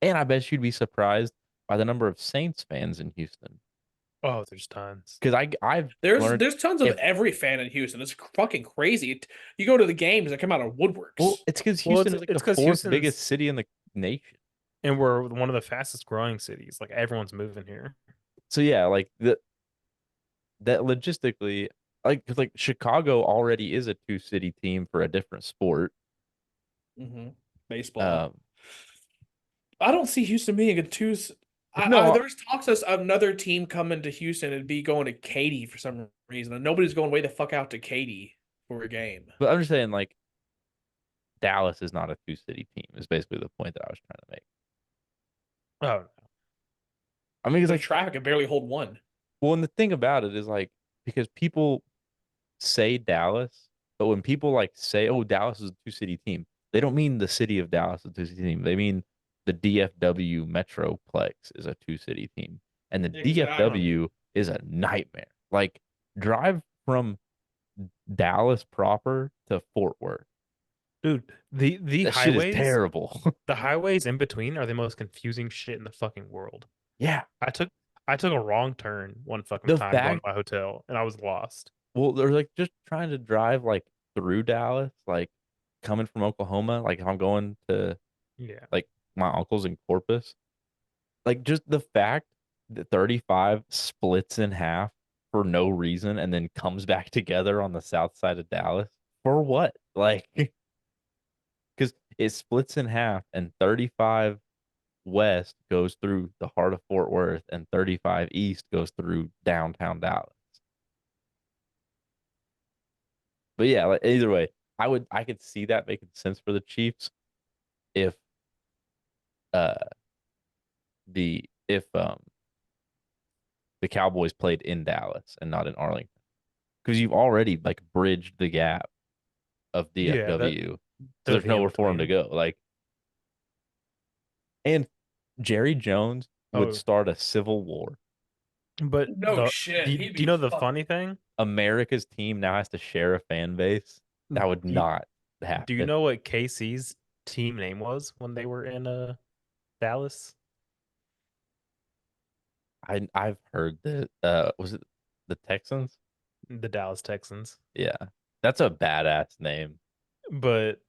And I bet you'd be surprised by the number of Saints fans in Houston. Oh, there's tons. Because I've learned There's tons of if every fan in Houston. It's fucking crazy. You go to the games that come out of woodworks. well, it's because Well, Houston is like the it's because fourth Houston's biggest city in the nation. and we're one of the fastest growing cities. Like everyone's moving here. So yeah, like that logistically, like 'cause, like Chicago already is a two-city team for a different sport. Baseball. Um, I don't see Houston being a two. no, There's talks of another team coming to Houston and be going to Katy for some reason, and nobody's going way the fuck out to Katy for a game. but I'm just saying like Dallas is not a two-city team. Is basically the point that I was trying to make. Oh, I mean, it's The like traffic can barely hold one. well, and the thing about it is like because people say Dallas, but when people like say, "Oh, Dallas is a two-city team," they don't mean the city of Dallas is a two-city team. They mean the DFW Metroplex is a two-city team, and the DFW is a nightmare. Like drive from Dallas proper to Fort Worth. dude, the That shit is highways, terrible. the highways in between are the most confusing shit in the fucking world. Yeah, I took a wrong turn one fucking the time going fact, to my hotel and I was lost. well, they're like just trying to drive like through Dallas, like coming from Oklahoma. Like if I'm going to Yeah. like my uncle's in Corpus, like just the fact that 35 splits in half for no reason and then comes back together on the south side of Dallas for what? Like, because it splits in half and 35 west goes through the heart of Fort Worth and 35 east goes through downtown Dallas. But yeah, like either way, I could see that making sense for the Chiefs if uh if the Cowboys played in Dallas and not in Arlington. Because you've already like bridged the gap of Yeah, DFW. So the there's nowhere for him to in-between. go. Like and Jerry Jones would Oh, start a civil war. but No shit. He'd do you be know the fucking. funny thing? America's team now has to share a fan base. That would Do you, not do you happen. know what KC's team name was when they were in Dallas? I've heard that was it the Texans? The Dallas Texans. Yeah. That's a badass name. But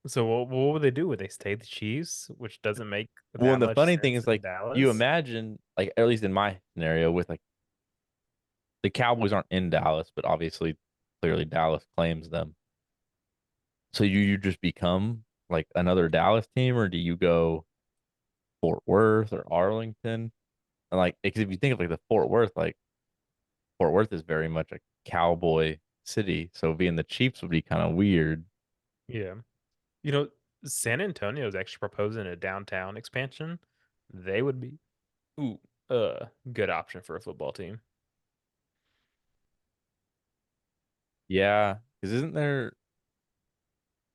so what would they do? Would they stay the Chiefs, which doesn't make Well, that and the much funny thing sense is in like you Dallas? imagine like at least in my scenario with like the Cowboys aren't in Dallas, but obviously, clearly Dallas claims them. So you just become like another Dallas team, or do you go Fort Worth or Arlington? And like, because if you think of like the Fort Worth, like Fort Worth is very much a cowboy city, so being the Chiefs would be kind of weird. Yeah. You know, San Antonio is actually proposing a downtown expansion. They would be ooh, good option for a football team. Yeah, because isn't there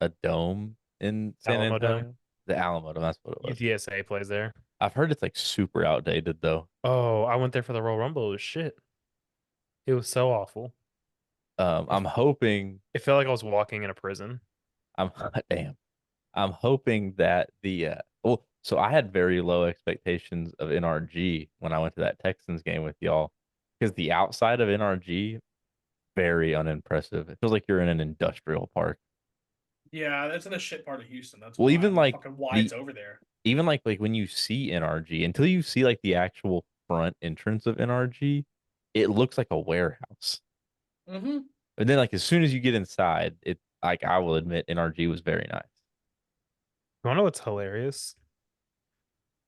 a dome in San Alamo Dome. Antonio? The Alamo Dome, that's what it was. UTSA plays there. I've heard it's like super outdated though. Oh, I went there for the Royal Rumble. It was shit. It was so awful. I'm hoping It felt like I was walking in a prison. I'm damn. I'm hoping that the well, so I had very low expectations of NRG when I went to that Texans game with y'all because the outside of NRG very unimpressive. It feels like you're in an industrial park. Yeah, that's in a shit part of Houston. That's Well, why. even That's like fucking why the it's over there. even like when you see NRG, until you see like the actual front entrance of NRG, it looks like a warehouse. Mm-hmm. And then like as soon as you get inside, it like I will admit NRG was very nice. You wanna know what's hilarious?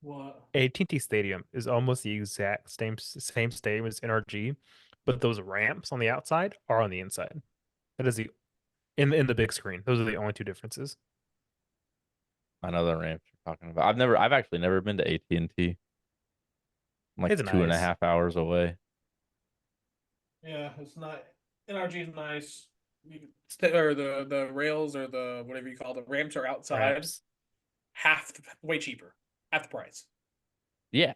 What? AT&T Stadium is almost the exact same stadium as NRG, but those ramps on the outside are on the inside. That is the in the big screen. Those are the only two differences. I know the ramps you're talking about. I've actually never been to AT&T. I'm like It's two and a nice. half hours away. Yeah, it's not. NRG is nice. Or the rails or the whatever you call the ramps are outside. Ramps. Way cheaper, half the price. Yeah,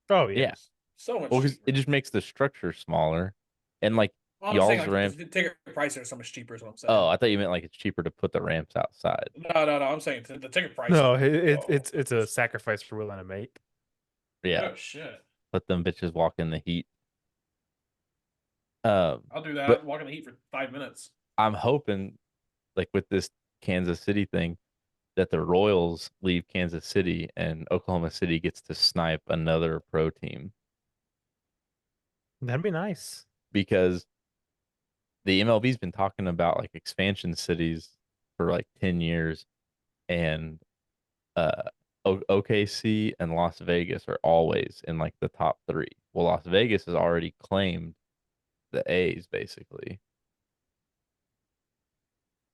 Oh yeah. yeah. So much Well, because cheaper. it just makes the structure smaller, and like Well, I'm just saying y'all's like ramp. the ticket prices are so much cheaper. Is what I'm Oh, saying. I thought you meant like it's cheaper to put the ramps outside. No. I'm saying the ticket prices. No, Are whoa. it's a sacrifice for willing to make. Yeah, Oh shit! let them bitches walk in the heat. I'll do But that. Walk in the heat for 5 minutes. I'm hoping, like with this Kansas City thing, that the Royals leave Kansas City and Oklahoma City gets to snipe another pro team That'd be nice. because the MLB's been talking about like expansion cities for like 10 years and uh OKC and Las Vegas are always in like the top 3. Well, Las Vegas has already claimed the A's basically.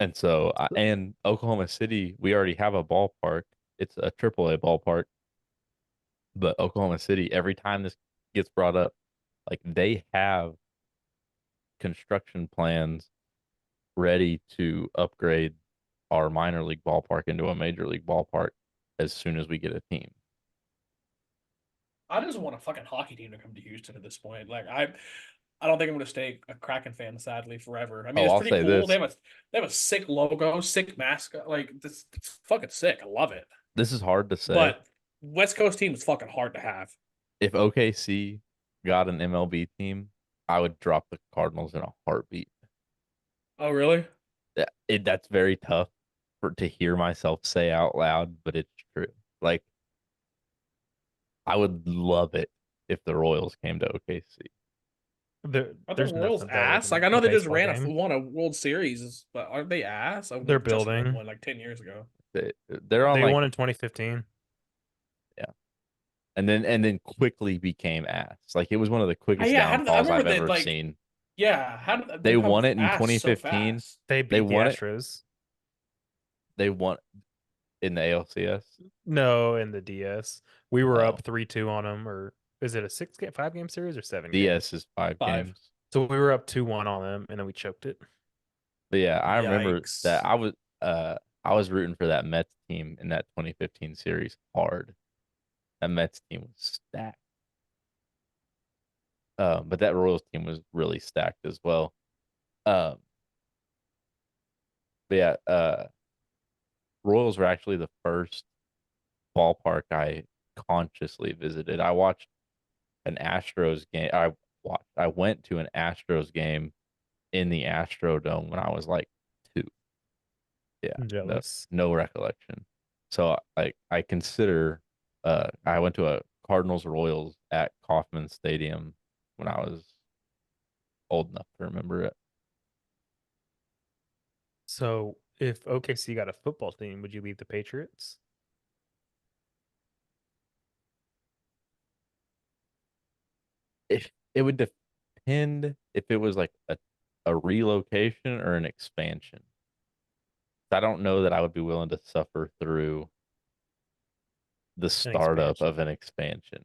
And so and Oklahoma City, we already have a ballpark. It's a AAA ballpark, but Oklahoma City, every time this gets brought up, like they have construction plans ready to upgrade our minor league ballpark into a major league ballpark as soon as we get a team. I just want a fucking hockey team to come to Houston at this point. Like I don't think I'm gonna stay a Kraken fan, sadly, forever. I mean, Oh, it's I'll pretty say cool. this. They have a sick logo, sick mascot. Like this, it's fucking sick. I love it. This is hard to say. But West Coast team is fucking hard to have. If OKC got an MLB team, I would drop the Cardinals in a heartbeat. Oh, really? That's very tough for to hear myself say out loud, but it's true. Like I would love it if the Royals came to OKC. Are the There's Royals nothing better ass? than Like I know a they just baseball game. won a World Series, but aren't they ass? Oh, They're just won building. one like 10 years ago. They're on They like won in 2015. yeah, and then quickly became ass. Like it was one of the quickest Yeah, how did I downfalls remember I've that? ever Like, seen. yeah, how did they They become won it in ass so 2015. fast? They They beat the won it. Astros. They won in the ALCS. No, in the DS. We were Oh, up 3-2 on them, or is it a 5 game series or 7 game? DS is 5 games. 5. So we were up 2-1 on them, and then we choked it. But yeah, I remember that Yikes. I was rooting for that Mets team in that 2015 series hard. That Mets team was stacked. But that Royals team was really stacked as well. Um, but yeah, Royals were actually the first ballpark I consciously visited. I watched an Astros game. I went to an Astros game in the Astrodome when I was like 2. Yeah, I'm no, jealous. no recollection. So I consider I went to a Cardinals Royals at Kauffman Stadium when I was old enough to remember it. So if OKC got a football team, would you leave the Patriots? If it would depend if it was like a relocation or an expansion. I don't know that I would be willing to suffer through the An startup expansion. of an expansion.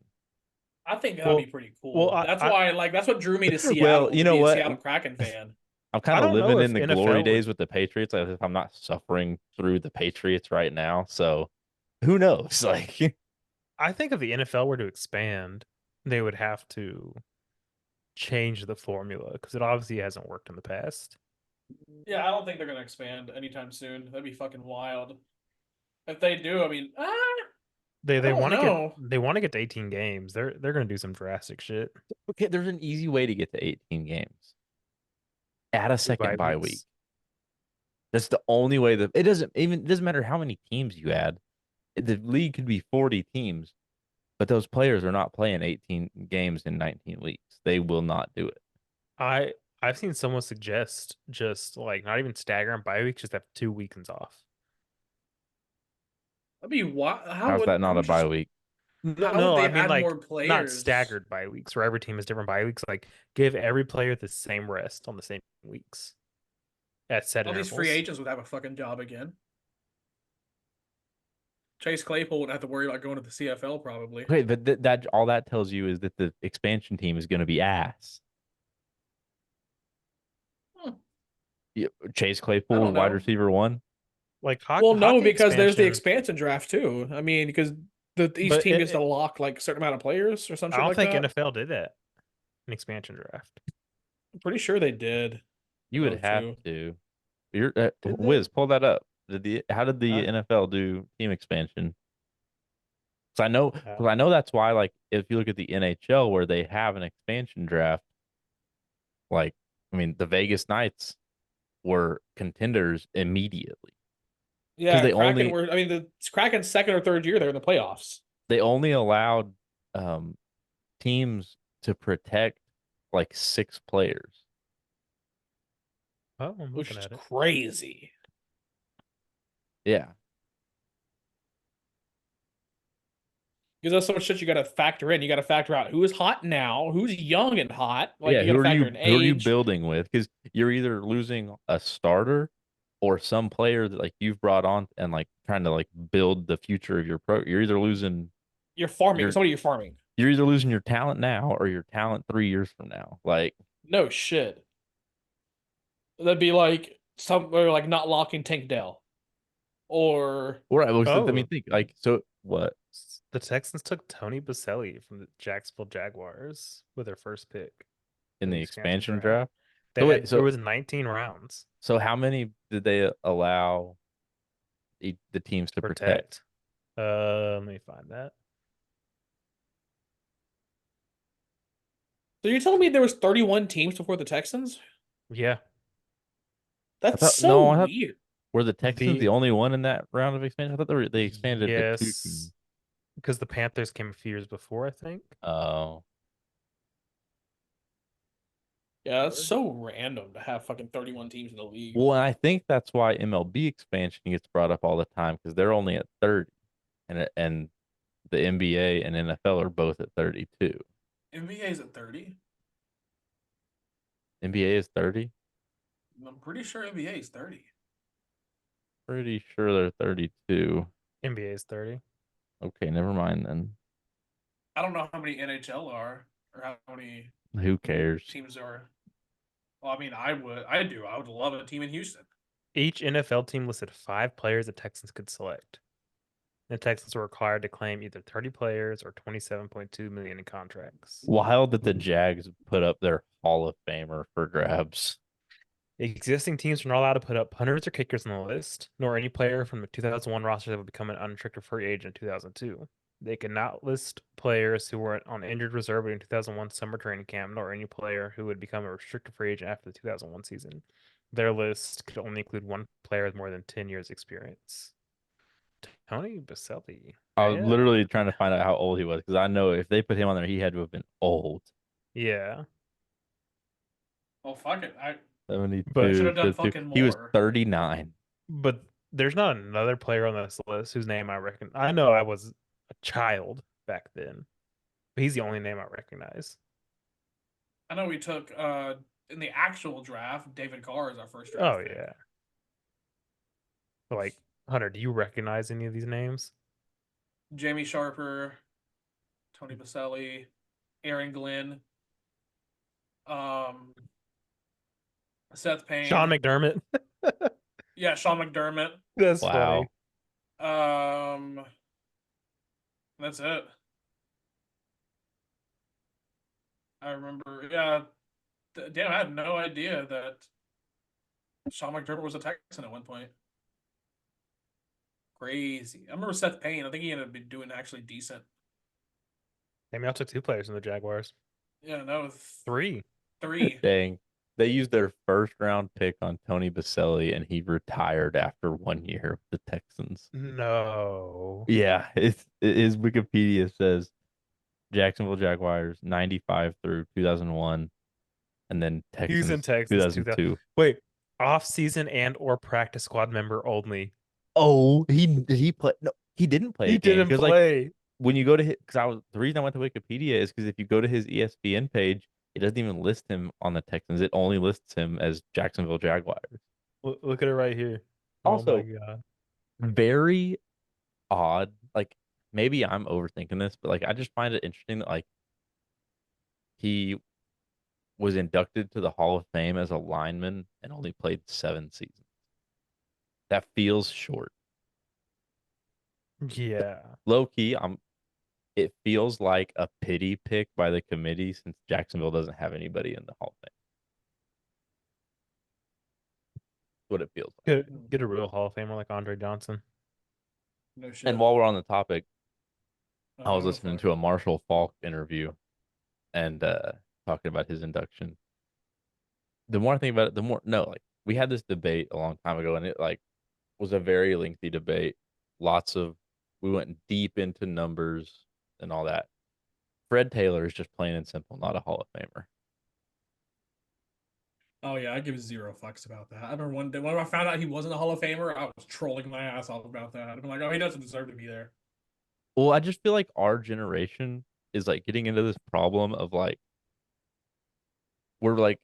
I think that'd be Well, pretty well, cool. That's why, like, that's what drew me to Well, Seattle you to know be a what? Seattle Kraken fan. I'm kind I of don't know living if in the glory NFL would. days with the Patriots, as if I'm not suffering through the Patriots right now. So who knows? Like, I think if the NFL were to expand, they would have to change the formula because it obviously hasn't worked in the past. Yeah, I don't think they're gonna expand anytime soon. That'd be fucking wild. If they do, I mean, They I they don't want to get know. they want to get to 18 games. They're gonna do some drastic shit. okay, there's an easy way to get to 18 games. Add a Do bye second bye week. weeks. That's the only way that it doesn't matter how many teams you add. The league could be 40 teams, but those players are not playing 18 games in 19 weeks. They will not do it. I I've seen someone suggest just like not even stagger on bye weeks, just have 2 weekends off. That'd be wild. How's that How not a would bye just week? No, how would no, I they mean add like more not players? staggered bye weeks where every team has different bye weeks. Like give every player the same rest on the same weeks at set All these free intervals. agents would have a fucking job again. Chase Claypool wouldn't have to worry about going to the CFL probably. Okay, but that all that tells you is that the expansion team is going to be ass. Hmm, Chase I Claypool, don't wide know. receiver one. Like Well, no, hockey because there's the expansion, expansion draft too. I mean, because each but team gets to lock like a certain amount of players or some I shit don't like think that. NFL did that. An expansion draft. I'm pretty sure they did You would those have two. to. You're Did they? Wiz, pull that up. How did the Uh, NFL do team expansion? uh, Because I know that's why, like, if you look at the NHL where they have an expansion draft, like, I mean, the Vegas Knights were contenders immediately because Yeah, Kraken were. I mean, the Kraken's second or third year they're in the playoffs, they only allowed um teams to protect like 6 players. oh, I'm which looking is at it. crazy. Yeah. Because that's so much shit you got to factor in. You got to factor out who is hot now, who's young and hot. Like Yeah, you got to factor in who are you age. building with? Because you're either losing a starter or some player that like you've brought on and like trying to like build the future of your pro. You're either losing You're farming. your Somebody you're farming. you're either losing your talent now or your talent 3 years from now. Like No shit. That'd be like somewhere like not locking Tank Dell or right, well, I mean Oh, think like so what the Texans took Tony Baselli from the Jacksonville Jaguars with their first pick in in the the expansion expansion draft. draft? They So wait, had it was 19 rounds so how many did they allow the teams to to protect? protect. Let me find that. So you're telling me there was 31 teams before the Texans? Yeah, That's so No, I thought weird. were the Texans the the only one in that round of expansion? I thought they expanded to 2 teams. yes, because the Panthers came a few years before, I think. Oh, Yeah, that's so random to have fucking 31 teams in the league. well, and I think that's why MLB expansion gets brought up all the time because they're only at 30, and the NBA and NFL are both at 32. NBA is at 30. NBA is 30. I'm pretty sure NBA is 30. Pretty sure they're 32. NBA is 30. Okay, never mind then. I don't know how many NHL are or how many Who cares? teams are. Well, I mean, I do. I would love a team in Houston. Each NFL team listed 5 players the Texans could select. The Texans were required to claim either 30 players or 27.2 million in contracts. Wild that the Jags put up their Hall of Famer for grabs. Existing teams are not allowed to put up punters or kickers on the list, nor any player from the 2001 roster that would become an unrestricted free agent in 2002. They could not list players who were on injured reserve in 2001 summer training camp, nor any player who would become a restricted free agent after the 2001 season. Their list could only include one player with more than 10 years experience. Tony Baselli. I was Yeah. literally trying to find out how old he was because I know if they put him on there, he had to have been old. Yeah. Oh fuck it! I 72. should have done 52. fucking He was more. 39. But there's not another player on this list whose name I reckon. I know I was a child back then, but he's the only name I recognize. I know we took in the actual draft, David Carr is our first draft Oh pick. yeah. But, like, Hunter, do you recognize any of these names? Jamie Sharper, Tony Baselli, Aaron Glenn, um, Seth Sean Payne. McDermott. Yeah, Sean McDermott. That's Wow. funny. That's it. I remember. Yeah, damn, I had no idea that Sean McDermott was a Texan at one point. Crazy. I remember Seth Payne. I think he ended up doing actually decent. Maybe I took 2 players in the Jaguars. Yeah, no, 3. three. Dang. They used their first round pick on Tony Baselli, and he retired after 1 year with the Texans. No. Yeah, his Wikipedia says Jacksonville Jaguars 95 through 2001, and then He's in Texans Texas 2002. Wait, off season and or practice squad member only. Oh, he play? No, he didn't play. He a game didn't because like play. when you go to his, because the reason I went to Wikipedia is because if you go to his ESPN page, it doesn't even list him on the Texans. It only lists him as Jacksonville Jaguars. Look at it right here. Oh my Also, god. very odd. Like maybe I'm overthinking this, but like I just find it interesting that like he was inducted to the Hall of Fame as a lineman and only played 7 seasons. That feels short. Yeah. Low key, it feels like a pity pick by the committee since Jacksonville doesn't have anybody in the Hall of Fame. That's what it feels like. Get a real Hall of Famer like Andre Johnson. No shit. And while we're on the topic, I was Oh, listening fuck. to a Marshall Falk interview and talking about his induction. The more I think about it, the more no, like we had this debate a long time ago, and it like was a very lengthy debate. We went deep into numbers and all that. Fred Taylor is just plain and simple not a Hall of Famer. Oh yeah, I give zero fucks about that. I remember one day when I found out he wasn't a Hall of Famer, I was trolling my ass off about that. I'm like, oh, he doesn't deserve to be there. Well, I just feel like our generation is like getting into this problem of like we're like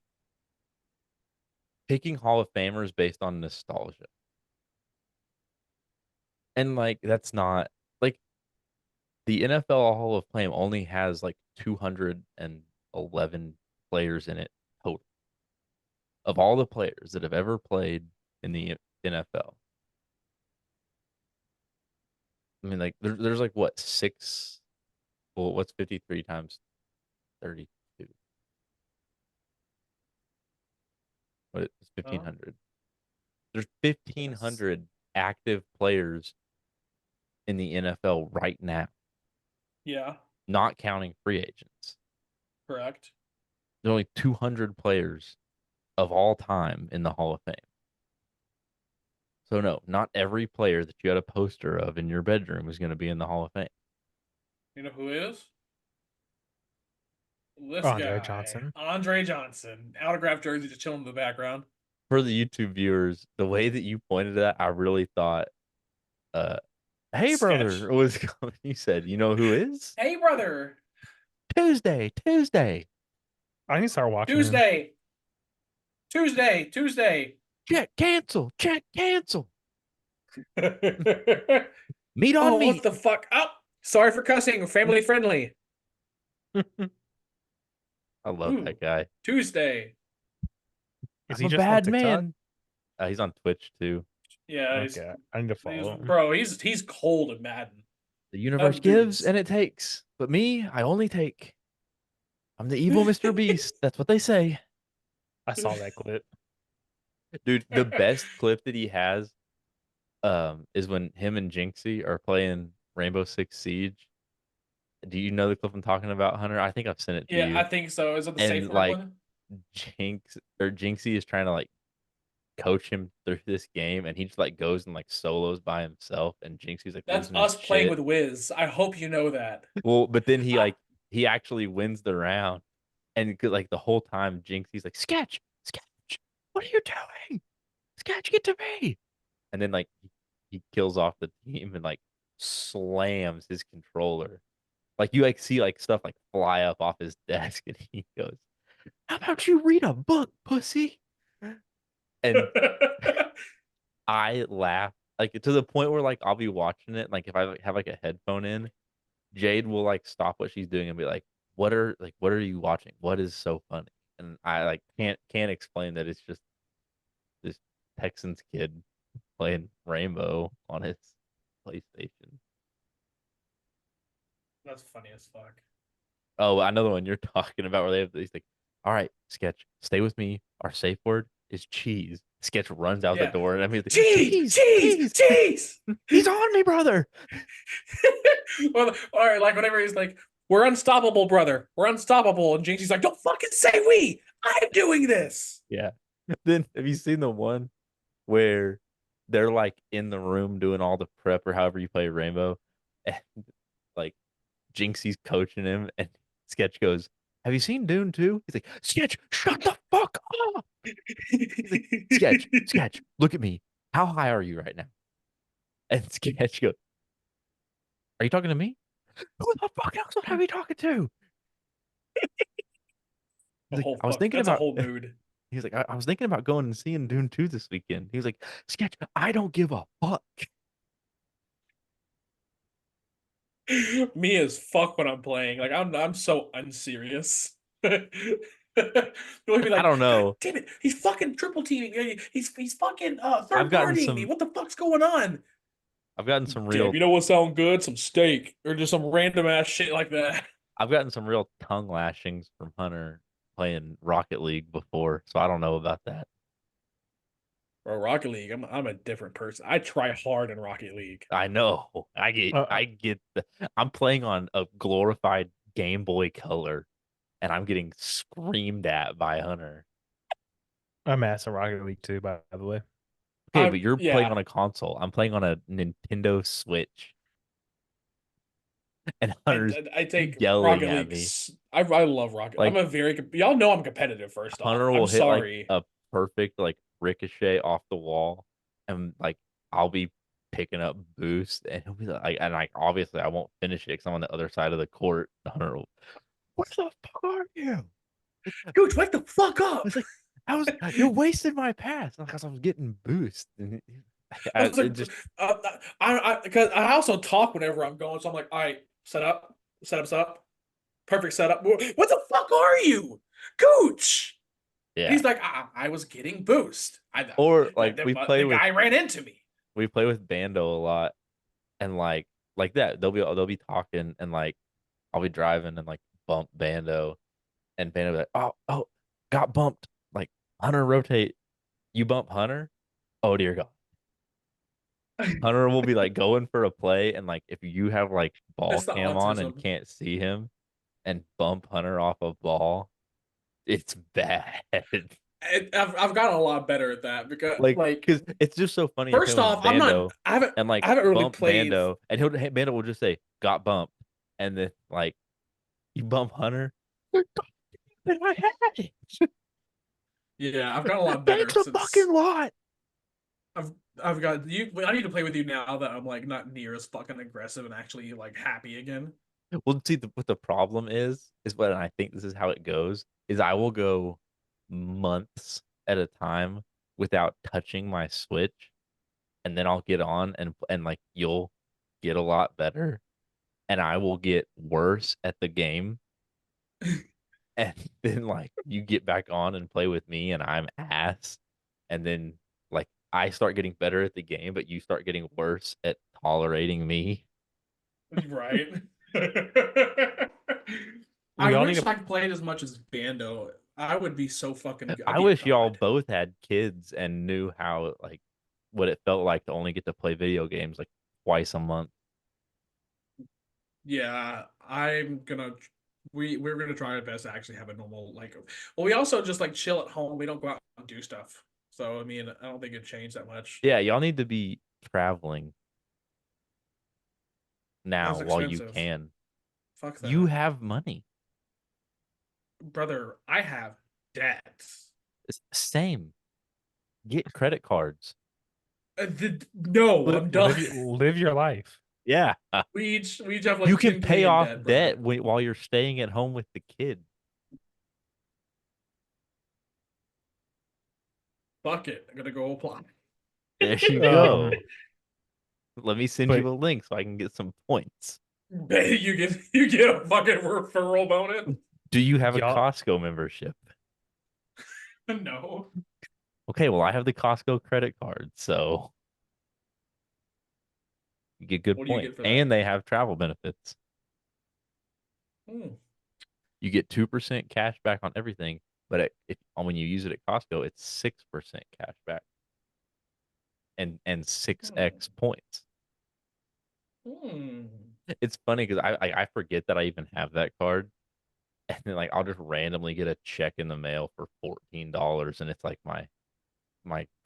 picking Hall of Famers based on nostalgia. And like that's not like the NFL Hall of Fame only has like 211 players in it total of all the players that have ever played in the NFL. I mean, like there's like what six? Well, what's 53 times 32? What is 1,500? There's Yes. 1,500 active players in the NFL right now, Yeah, not counting free agents. correct. There's only 200 players of all time in the Hall of Fame. So no, not every player that you got a poster of in your bedroom is going to be in the Hall of Fame. You know who is? This Andre guy, Johnson. Andre Johnson, autographed jersey, just chilling in the background. For the YouTube viewers, the way that you pointed to that, I really thought, hey Sketch. brother, was coming. You said, you know who is? Hey brother, Tuesday. I need to start watching him. Tuesday. Check cancel. Oh, Meet on me. what the fuck? Oh, sorry for cussing. Family friendly. I love that guy. Tuesday. Is I'm he a just on bad TikTok? man. He's on Twitch too. Yeah, Okay, I need to follow him. bro. He's cold at Madden. The universe That gives dude's- and it takes, but me, I only take. I'm the evil Mr. Beast. That's what they say. I saw that clip. Dude, the best clip that he has is when him and Jinxie are playing Rainbow Six Siege. Do you know the clip I'm talking about, Hunter? I think I've sent it to you. Yeah, I think so. Is it the And safe word like one? Jinxie is trying to like coach him through this game, and he just like goes and like solos by himself, and Jinxie's like That's losing his us playing shit. with Wiz. I hope you know that. Well, but then he actually wins the round, and like the whole time Jinxie's like sketch, what are you doing? Sketch, get to me. And then like he kills off the team and like slams his controller. Like you like see like stuff like fly up off his desk and he goes, how about you read a book, pussy? And I laugh like to the point where like I'll be watching it. Like if I have like a headphone in, Jade will like stop what she's doing and be like, what are you watching? What is so funny? And I like can't explain that it's just this Texans kid playing Rainbow on his PlayStation. That's funny as fuck. Oh, another one you're talking about where they have these like, all right, Sketch, stay with me. Our safe word is cheese. Sketch runs out the Yeah. door and I mean, Cheese, cheese, cheese. cheese. He's on me, brother. Well, all right, like whenever he's like, "We're unstoppable, brother. We're unstoppable," and Jinxie's like, "Don't fucking say we. I'm doing this." Yeah. Then have you seen the one where they're like in the room doing all the prep or however you play Rainbow, and like Jinxie's coaching him, and Sketch goes, "Have you seen Dune 2?" He's like, "Sketch, shut the fuck up." He's like, Sketch, look at me. How high are you right now? And Sketch goes, "Are you talking to me? Who the fuck else would I be talking to?" He's A like, whole "I was fuck. thinking That's a about." whole mood. He's like, I was thinking about going and seeing Dune 2 this weekend. He was like, Sketch, I don't give a fuck. Me as fuck when I'm playing. Like I'm so unserious. You'll be I like, don't "God know. damn it, he's fucking triple teaming me. He's fucking I've third gotten partying me. some What the fuck's going on?" I've gotten some Damn, real you know what sound good? Some steak or just some random ass shit like that. I've gotten some real tongue lashings from Hunter playing Rocket League before, so I don't know about that. Bro, Rocket League, I'm a different person. I try hard in Rocket League. I know. Uh, I get the I'm playing on a glorified Game Boy Color and I'm getting screamed at by Hunter. I'm ass in Rocket League too, by the way. Okay, but you're playing Yeah. on a console. I'm playing on a Nintendo Switch. And I, Hunter's I take yelling Rocket at League. me. I love Rocket. I'm Like a y'all know I'm competitive. First off, Hunter I'm will hit like sorry. a perfect like ricochet off the wall, and like I'll be picking up boost, and he'll be like, and like obviously I won't finish it because I'm on the other side of the court. Hunter will, what the fuck are you? Like, Dude, wake the fuck I up. was like, you're wasting my pass because I was getting boost. And I was it like, just because I also talk whenever I'm going. So I'm like, all right, set up, perfect setup. What the fuck are you, Gooch? And yeah. he's like, I was getting boost. Or like The guy ran into me. we play with Bando a lot, and like that they'll be talking and like I'll be driving and like bump Bando. And Band will be like, oh, got bumped. Like, Hunter, rotate. You bump Hunter? Oh, dear God. Hunter will be like going for a play. And like, if you have like ball That's the cam on and autism. can't see him and bump Hunter off a ball, it's bad. I've gotten a lot better at that because Like, like because it's just so funny first playing with off, I'm not. Bando and I haven't really bump played. Bando. And Bando will just say, got bumped. And then like, you bump Hunter. But I had it. Yeah, I've got a lot better Thanks a since fucking lot. I've I've got you. I need to play with you now that I'm like not near as fucking aggressive and actually like happy again. Well, see, what the problem is what I think this is how it goes, is I will go months at a time without touching my Switch, and then I'll get on and like you'll get a lot better, and I will get worse at the game, and then like you get back on and play with me, and I'm ass, and then like I start getting better at the game, but you start getting worse at tolerating me. Right. We I all need wish to I could play it as much as Bando. I would be so fucking good. I'd I be a wish y'all god. both had kids and knew how like what it felt like to only get to play video games like twice a month. Yeah, I'm gonna. We're gonna try our best to actually have a normal like. Well, we also just like chill at home. We don't go out and do stuff. So I mean, I don't think it changed that much. Yeah, y'all need to be traveling now That's while you expensive. can. Fuck You that, have money. brother. I have debts. Same. Get credit cards. No, I'm done. Live your life. Yeah. We each have like You can 10K pay in off debt, bro. debt while you're staying at home with the kid. Fuck it. I'm gonna go apply. There you go. Um, Let me send but you a link so I can get some points. You get a fucking referral bonus. Do you have a Y'all- Costco membership? No. Okay, well, I have the Costco credit card, so you get good What do you points. get for that? And they have travel benefits. Hmm. You get 2% cash back on everything, but when you use it at Costco, it's 6% cash back and 6x points. Hmm. It's funny because I forget that I even have that card, and then like I'll just randomly get a check in the mail for $14, and it's like my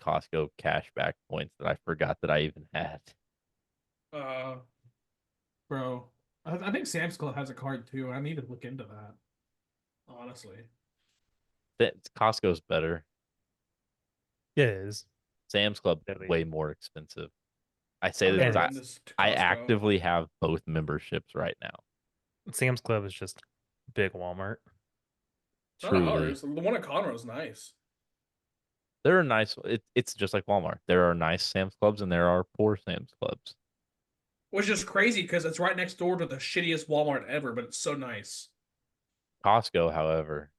Costco cashback points that I forgot that I even had. Uh, bro, I think Sam's Club has a card too. I need to look into that. Honestly. Costco's better. yeah, it is. Sam's Club Definitely. way more expensive. I say I've this never because been to I Costco. actively have both memberships right now. Sam's Club is just big Walmart. Not Truly, ours. The one at Conroe's nice. there are nice. It's just like Walmart. There are nice Sam's Clubs and there are poor Sam's Clubs. Which is crazy because it's right next door to the shittiest Walmart ever, but it's so nice. Costco, however,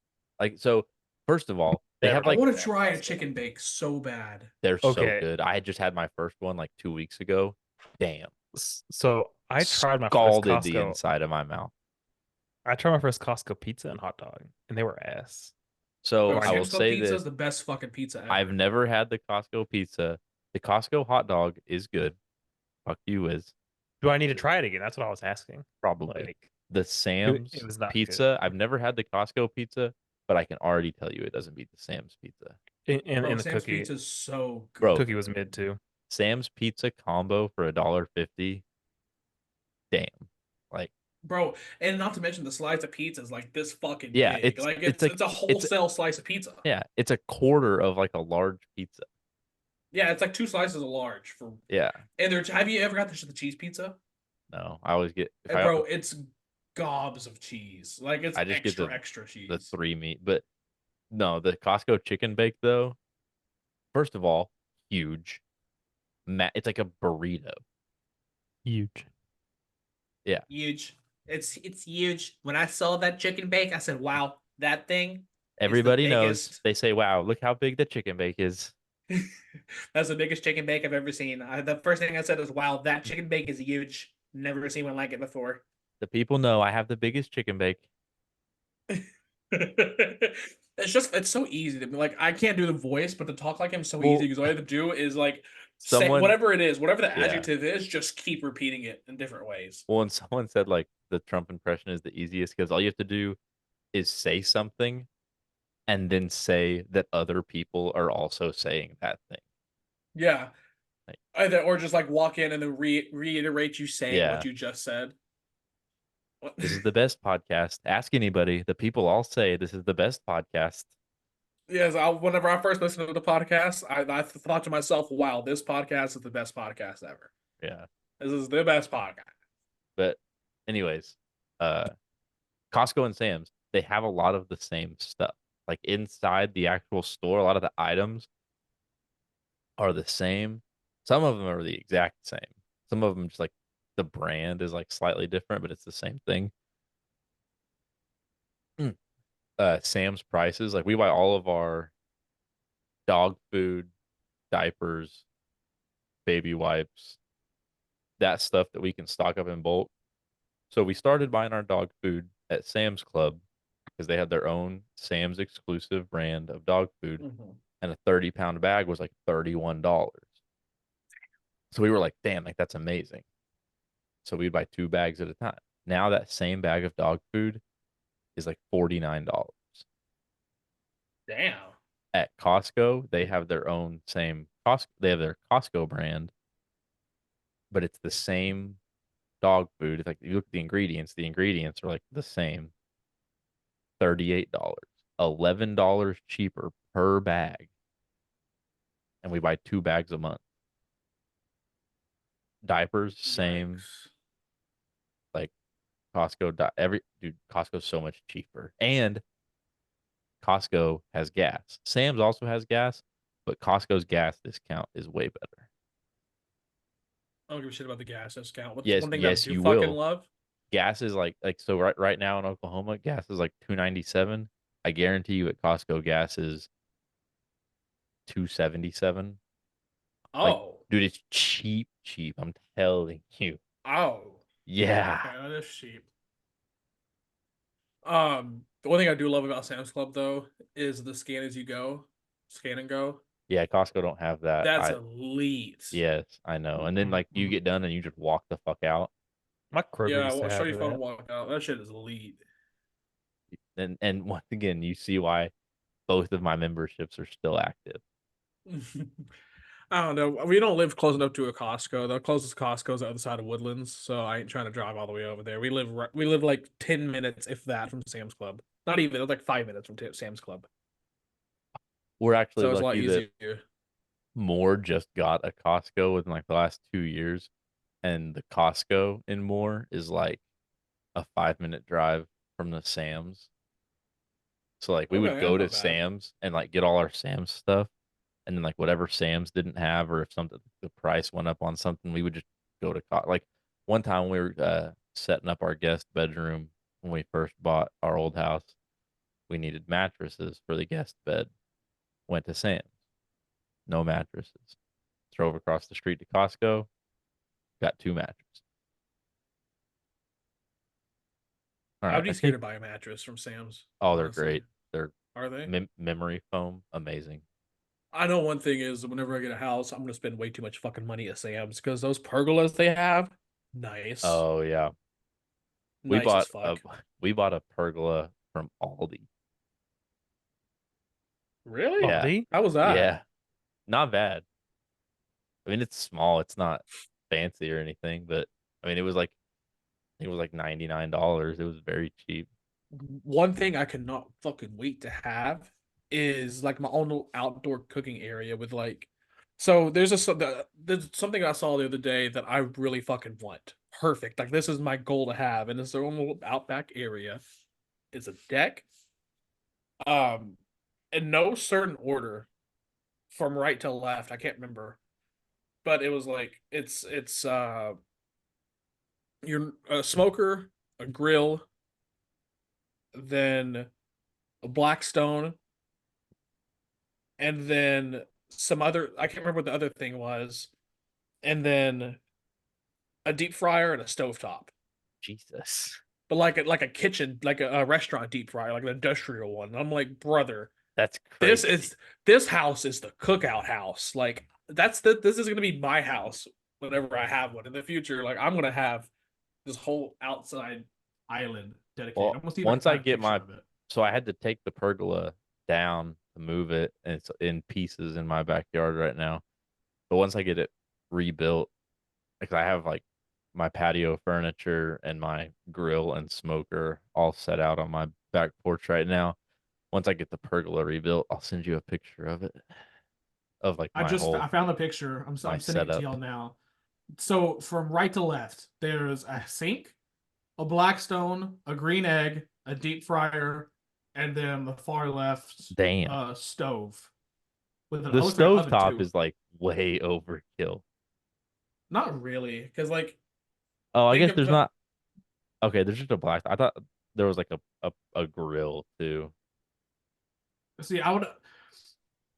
so first of all, they Yeah, have I like want to try a chicken bake so bad. they're so Okay. good. I had just had my first one like 2 weeks ago. Damn, So I tried my first scalded the Costco. inside of my mouth. I tried my first Costco pizza and hot dog, and they were ass. So Bro, I will Sam's Club say pizza this: is the best fucking pizza ever. I've never had the Costco pizza. The Costco hot dog is good. Fuck you, is Do I need to try it again? That's what I was asking. probably Like, the Sam's it was not good. pizza. I've never had the Costco pizza, but I can already tell you it doesn't beat the Sam's pizza. And Bro, the Sam's cookie, pizza is so good. Bro, cookie was mid too. Sam's pizza combo for $1.50. Damn, like Bro, and not to mention the slice of pizza is like this fucking yeah, big. Like it's a wholesale slice of pizza. yeah, it's a quarter of like a large pizza. Yeah, it's like 2 slices of large for. Yeah, And have you ever got the cheese pizza? no, I always get if Bro, it's gobs of cheese. Like it's I just get extra the cheese. 3 meat, but no, the Costco chicken bake though. First of all, huge. It's like a burrito. Huge. Yeah, Huge. It's huge. When I saw that chicken bake, I said, "Wow, that thing everybody knows. biggest." They say, "Wow, look how big the chicken bake is." That's the biggest chicken bake I've ever seen. The first thing I said was, "Wow, that chicken bake is huge. Never seen one like it before." The people know I have the biggest chicken bake. It's so easy to be like I can't do the voice, but to talk like him is so Well, easy because all I have to do is like say someone, whatever it is, whatever the yeah. adjective is, just keep repeating it in different ways. Well, and someone said like the Trump impression is the easiest because all you have to do is say something and then say that other people are also saying that thing. Yeah. Like, Either or just like walk in and then reiterate you saying what yeah. you just said. What? This is the best podcast. Ask anybody. The people all say this is the best podcast. Yes, whenever I first listened to the podcast, I thought to myself, "Wow, this podcast is the best podcast ever. Yeah. This is the best podcast." But anyways, Costco and Sam's, they have a lot of the same stuff. Like inside the actual store, a lot of the items are the same. Some of them are the exact same. Some of them just like the brand is like slightly different, but it's the same thing. Sam's prices, like we buy all of our dog food, diapers, baby wipes, that stuff that we can stock up in bulk. So we started buying our dog food at Sam's Club because they had their own Sam's exclusive brand of dog food, and a 30-pound bag was like $31. So we were like, damn, like that's amazing. So we'd buy 2 bags at a time. Now that same bag of dog food is like $49. Damn. At Costco, they have their own same Costco. They have their Costco brand, but it's the same dog food. It's like you look at the ingredients are like the same. $38, $11 cheaper per bag. and we buy 2 bags a month. Diapers, same. Yikes. Like Costco, dude, Costco's so much cheaper, and Costco has gas. Sam's also has gas, but Costco's gas discount is way better. I don't give a shit about the gas discount. What's Yes, one thing that I yes, do you fucking will. love? Gas is like so right now in Oklahoma, gas is like 2.97. I guarantee you at Costco gas is 2.77. Like, Oh. dude, it's cheap, cheap. I'm telling you. Oh. Yeah. Okay, that is cheap. The one thing I do love about Sam's Club though is the scan as you go, scan and go. Yeah, Costco don't have that. That's elite. Yes, I know. And then like you get done and you just walk the fuck out. My Kroger Yeah, used well, to show have your phone that. and walk out. That shit is elite. And once again, you see why both of my memberships are still active. I don't know. We don't live close enough to a Costco. The closest Costco is the other side of Woodlands, so I ain't trying to drive all the way over there. We live like 10 minutes, if that, from Sam's Club. Not even. It's like 5 minutes from Sam's Club, We're actually so it's a lot lucky that easier. Moore just got a Costco within like the last 2 years, and the Costco in Moore is like a 5 minute drive from the Sam's. So like we would Okay, go that's to not bad. Sam's and like get all our Sam's stuff, and then like whatever Sam's didn't have, or if something the price went up on something, we would just go to like one time we were setting up our guest bedroom when we first bought our old house. We needed mattresses for the guest bed. Went to Sam's, no mattresses. Drove across the street to Costco, got 2 mattresses. All I right, would I be scared think. to buy a mattress from Sam's. Oh, they're Honestly, great. They're are they? memory foam, amazing. I know one thing is whenever I get a house, I'm gonna spend way too much fucking money at Sam's because those pergolas they have, nice, Oh yeah, we nice as bought a fuck. we bought a pergola from Aldi. Really? Yeah, Aldi? How was that? yeah, not bad. I mean, it's small. It's not fancy or anything, but I mean, it was like $99. It was very cheap. One thing I cannot fucking wait to have is like my own little outdoor cooking area with like, so there's something I saw the other day that I really fucking want. Perfect. Like this is my goal to have, and it's their own little outback area. It's a deck. In no certain order, from right to left. I can't remember, but it was like it's your a smoker, a grill, then a Blackstone, and then some other. I can't remember what the other thing was, and then a deep fryer and a stovetop. Jesus, But like a kitchen, like a restaurant deep fryer, like an industrial one. And I'm like, brother, that's this crazy. is this house is the cookout house. Like this is gonna be my house whenever I have one in the future. Like I'm gonna have this whole outside island dedicated. Well, I'm gonna see if I can once I find a get picture my, of it. so I had to take the pergola down to move it, and it's in pieces in my backyard right now. But once I get it rebuilt, because I have like my patio furniture and my grill and smoker all set out on my back porch right now. Once I get the pergola rebuilt, I'll send you a picture of it, of like I found the picture. my I'm sending it to setup. y'all now. So from right to left, there's a sink, a Blackstone, a green egg, a deep fryer, and then the far left Damn. stove with an The oh, looks like an oven stovetop too. is like way overkill. Not really, because like Oh, I think guess of there's not. Okay, there's just a black. I thought there was like a grill too. see, I would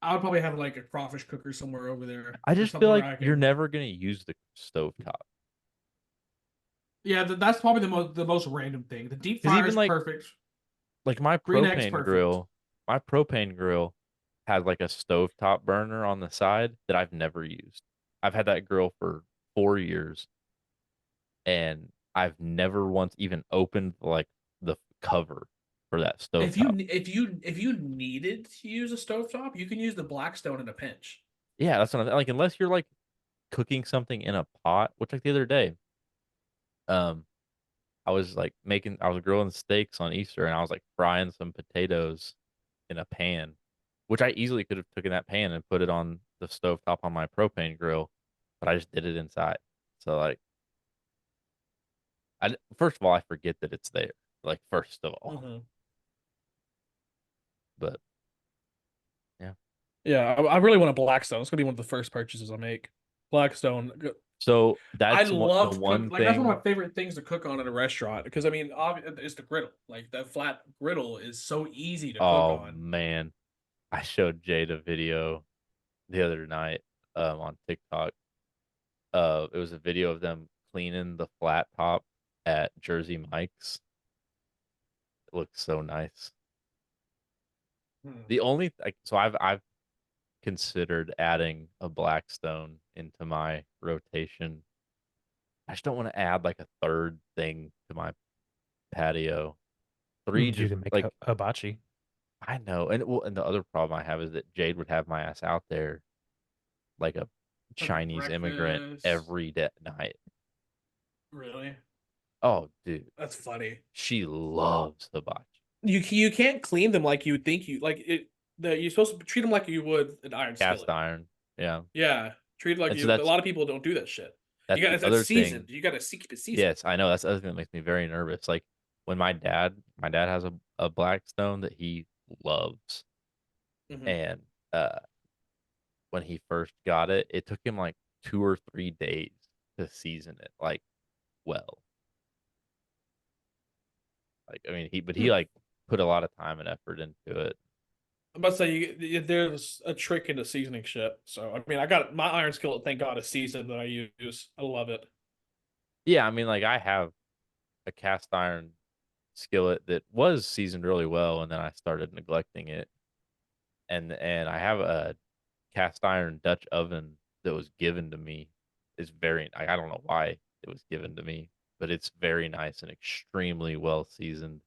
probably have like a crawfish cooker somewhere over there I or just feel something where like I you're can. never gonna use the stovetop. Yeah, that's probably the most random thing. The deep Because fryer even is perfect. like Green egg's perfect. my propane grill has like a stovetop burner on the side that I've never used. I've had that grill for 4 years, and I've never once even opened like the cover for that stovetop. If you needed to use a stovetop, you can use the Blackstone in a pinch. Yeah, that's what I'm like. Unless you're like cooking something in a pot, which like the other day, um, I was grilling steaks on Easter, and I was like frying some potatoes in a pan, which I easily could have taken that pan and put it on the stovetop on my propane grill, but I just did it inside. So like, first of all, I forget that it's there. Like first of all, Mm-hmm. but yeah. Yeah, I really want a Blackstone. It's gonna be one of the first purchases I make. Blackstone. So I that's the love cook one like that's one of thing. my favorite things to cook on in a restaurant because I mean, it's the griddle. Like that flat griddle is so easy to cook Oh on. man, I showed Jade a video the other night on TikTok. It was a video of them cleaning the flat top at Jersey Mike's. It looks so nice. Hmm. The only like so I've considered adding a Blackstone into my rotation. I just don't want to add like a third thing to my patio. Three You just can make like a hibachi. I know, and well, and the other problem I have is that Jade would have my ass out there like a Cooking Chinese immigrant breakfast. every night. Really? Oh, dude, That's funny. she loves hibachi. You can't clean them like you would think you like it. You're supposed to treat them like you would an iron Cast skillet. iron, yeah. Yeah, treat it like And so you. A lot of people don't do that shit. You that's got the it's other seasoned. thing. You got to keep it seasoned. Yes, I know that's the other thing that makes me very nervous. Like when my dad has a Blackstone that he loves, Hmm. and when he first got it, it took him like 2 or 3 days to season it like well. Like I mean, he Hmm. like put a lot of time and effort into it. I'm about to say there's a trick into seasoning shit. So I mean, I got my iron skillet. Thank God is seasoned that I use. I love it. Yeah, I mean, like I have a cast iron skillet that was seasoned really well, and then I started neglecting it. And I have a cast iron Dutch oven that was given to me. It's very I don't know why it was given to me, but it's very nice and extremely well seasoned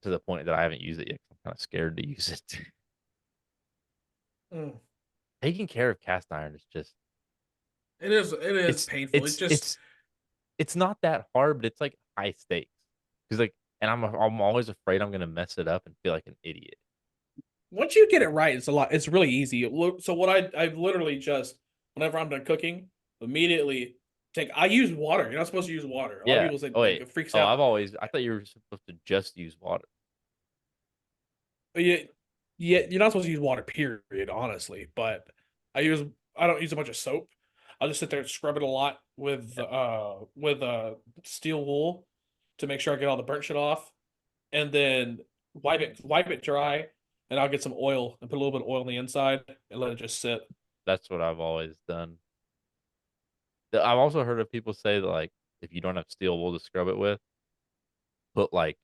to the point that I haven't used it yet. I'm kind of scared to use it. Mm. Taking care of cast iron is just It is. It is it's painful. It's it's just it's it's not that hard, but it's like high stakes. Because like, and I'm always afraid I'm gonna mess it up and feel like an idiot. once you get it right, it's a lot. It's really easy. So what I literally just whenever I'm done cooking, immediately take. I use water. You're not supposed to use water. A lot of Yeah. people say Oh like wait. it freaks Oh, out. I thought you were supposed to just use water. But yeah, you're not supposed to use water. Period. Honestly, but I use. I don't use a bunch of soap. I'll just sit there and scrub it a lot Yeah. with steel wool to make sure I get all the burnt shit off, and then wipe it dry, and I'll get some oil and put a little bit of oil on the inside and let it just sit. That's what I've always done. I've also heard of people say that like if you don't have steel wool to scrub it with, put like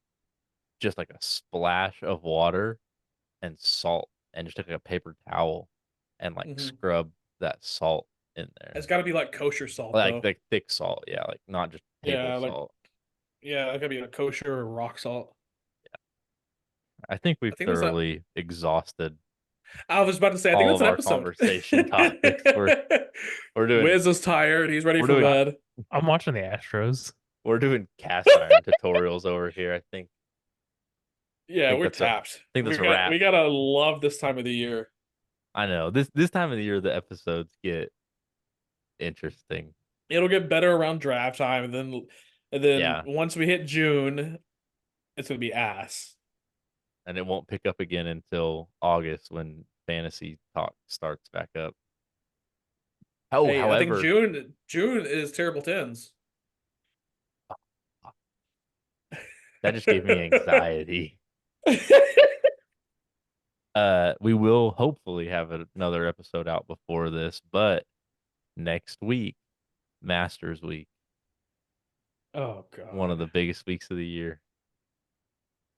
just like a splash of water and salt and just take like a paper towel and like Hmm. scrub that salt in there. It's got to be like kosher salt Like though. like thick salt, yeah, like not just table Yeah, like salt. yeah, it got to be a kosher or rock salt. I think I we've think that's that. thoroughly exhausted I was about to say, I think all that's of an our episode. conversation topics. We're doing Wiz is tired. He's ready we're for doing bed. I'm watching the Astros. we're doing cast iron tutorials over here. Yeah, we're I tapped. think that's a We wrap. gotta love this time of the year. I know this time of the year the episodes get interesting. It'll get better around draft time, and then Yeah, once we hit June, it's gonna be ass. and it won't pick up again until August when fantasy talk starts back up. Oh, Hey, I think however, June is terrible tens. that just gave me anxiety. We will hopefully have another episode out before this, but next week, Masters Week, Oh one of God. the biggest weeks of the year.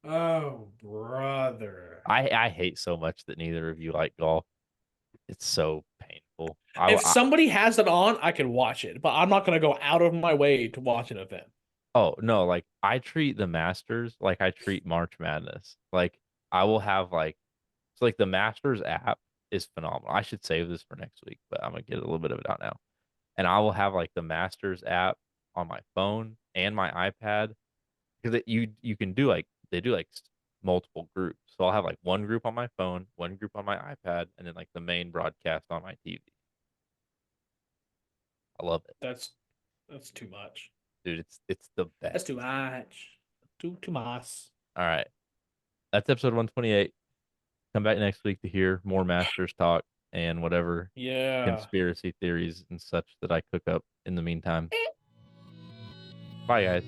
Oh brother. I hate so much that neither of you like golf. It's so painful. If somebody has it on, I can watch it, but I'm not gonna go out of my way to watch an event. Oh no, like I treat the Masters like I treat March Madness. Like I will have like it's like the Masters app is phenomenal. I should save this for next week, but I'm gonna get a little bit of it out now. And I will have like the Masters app on my phone and my iPad because you can do like they do like multiple groups. So I'll have like one group on my phone, one group on my iPad, and then like the main broadcast on my TV. I love it, That's too much. dude. It's the best. That's too much. Too much. All right, that's episode 128. Come back next week to hear more Masters talk and whatever Yeah. conspiracy theories and such that I cook up in the meantime. Bye, guys.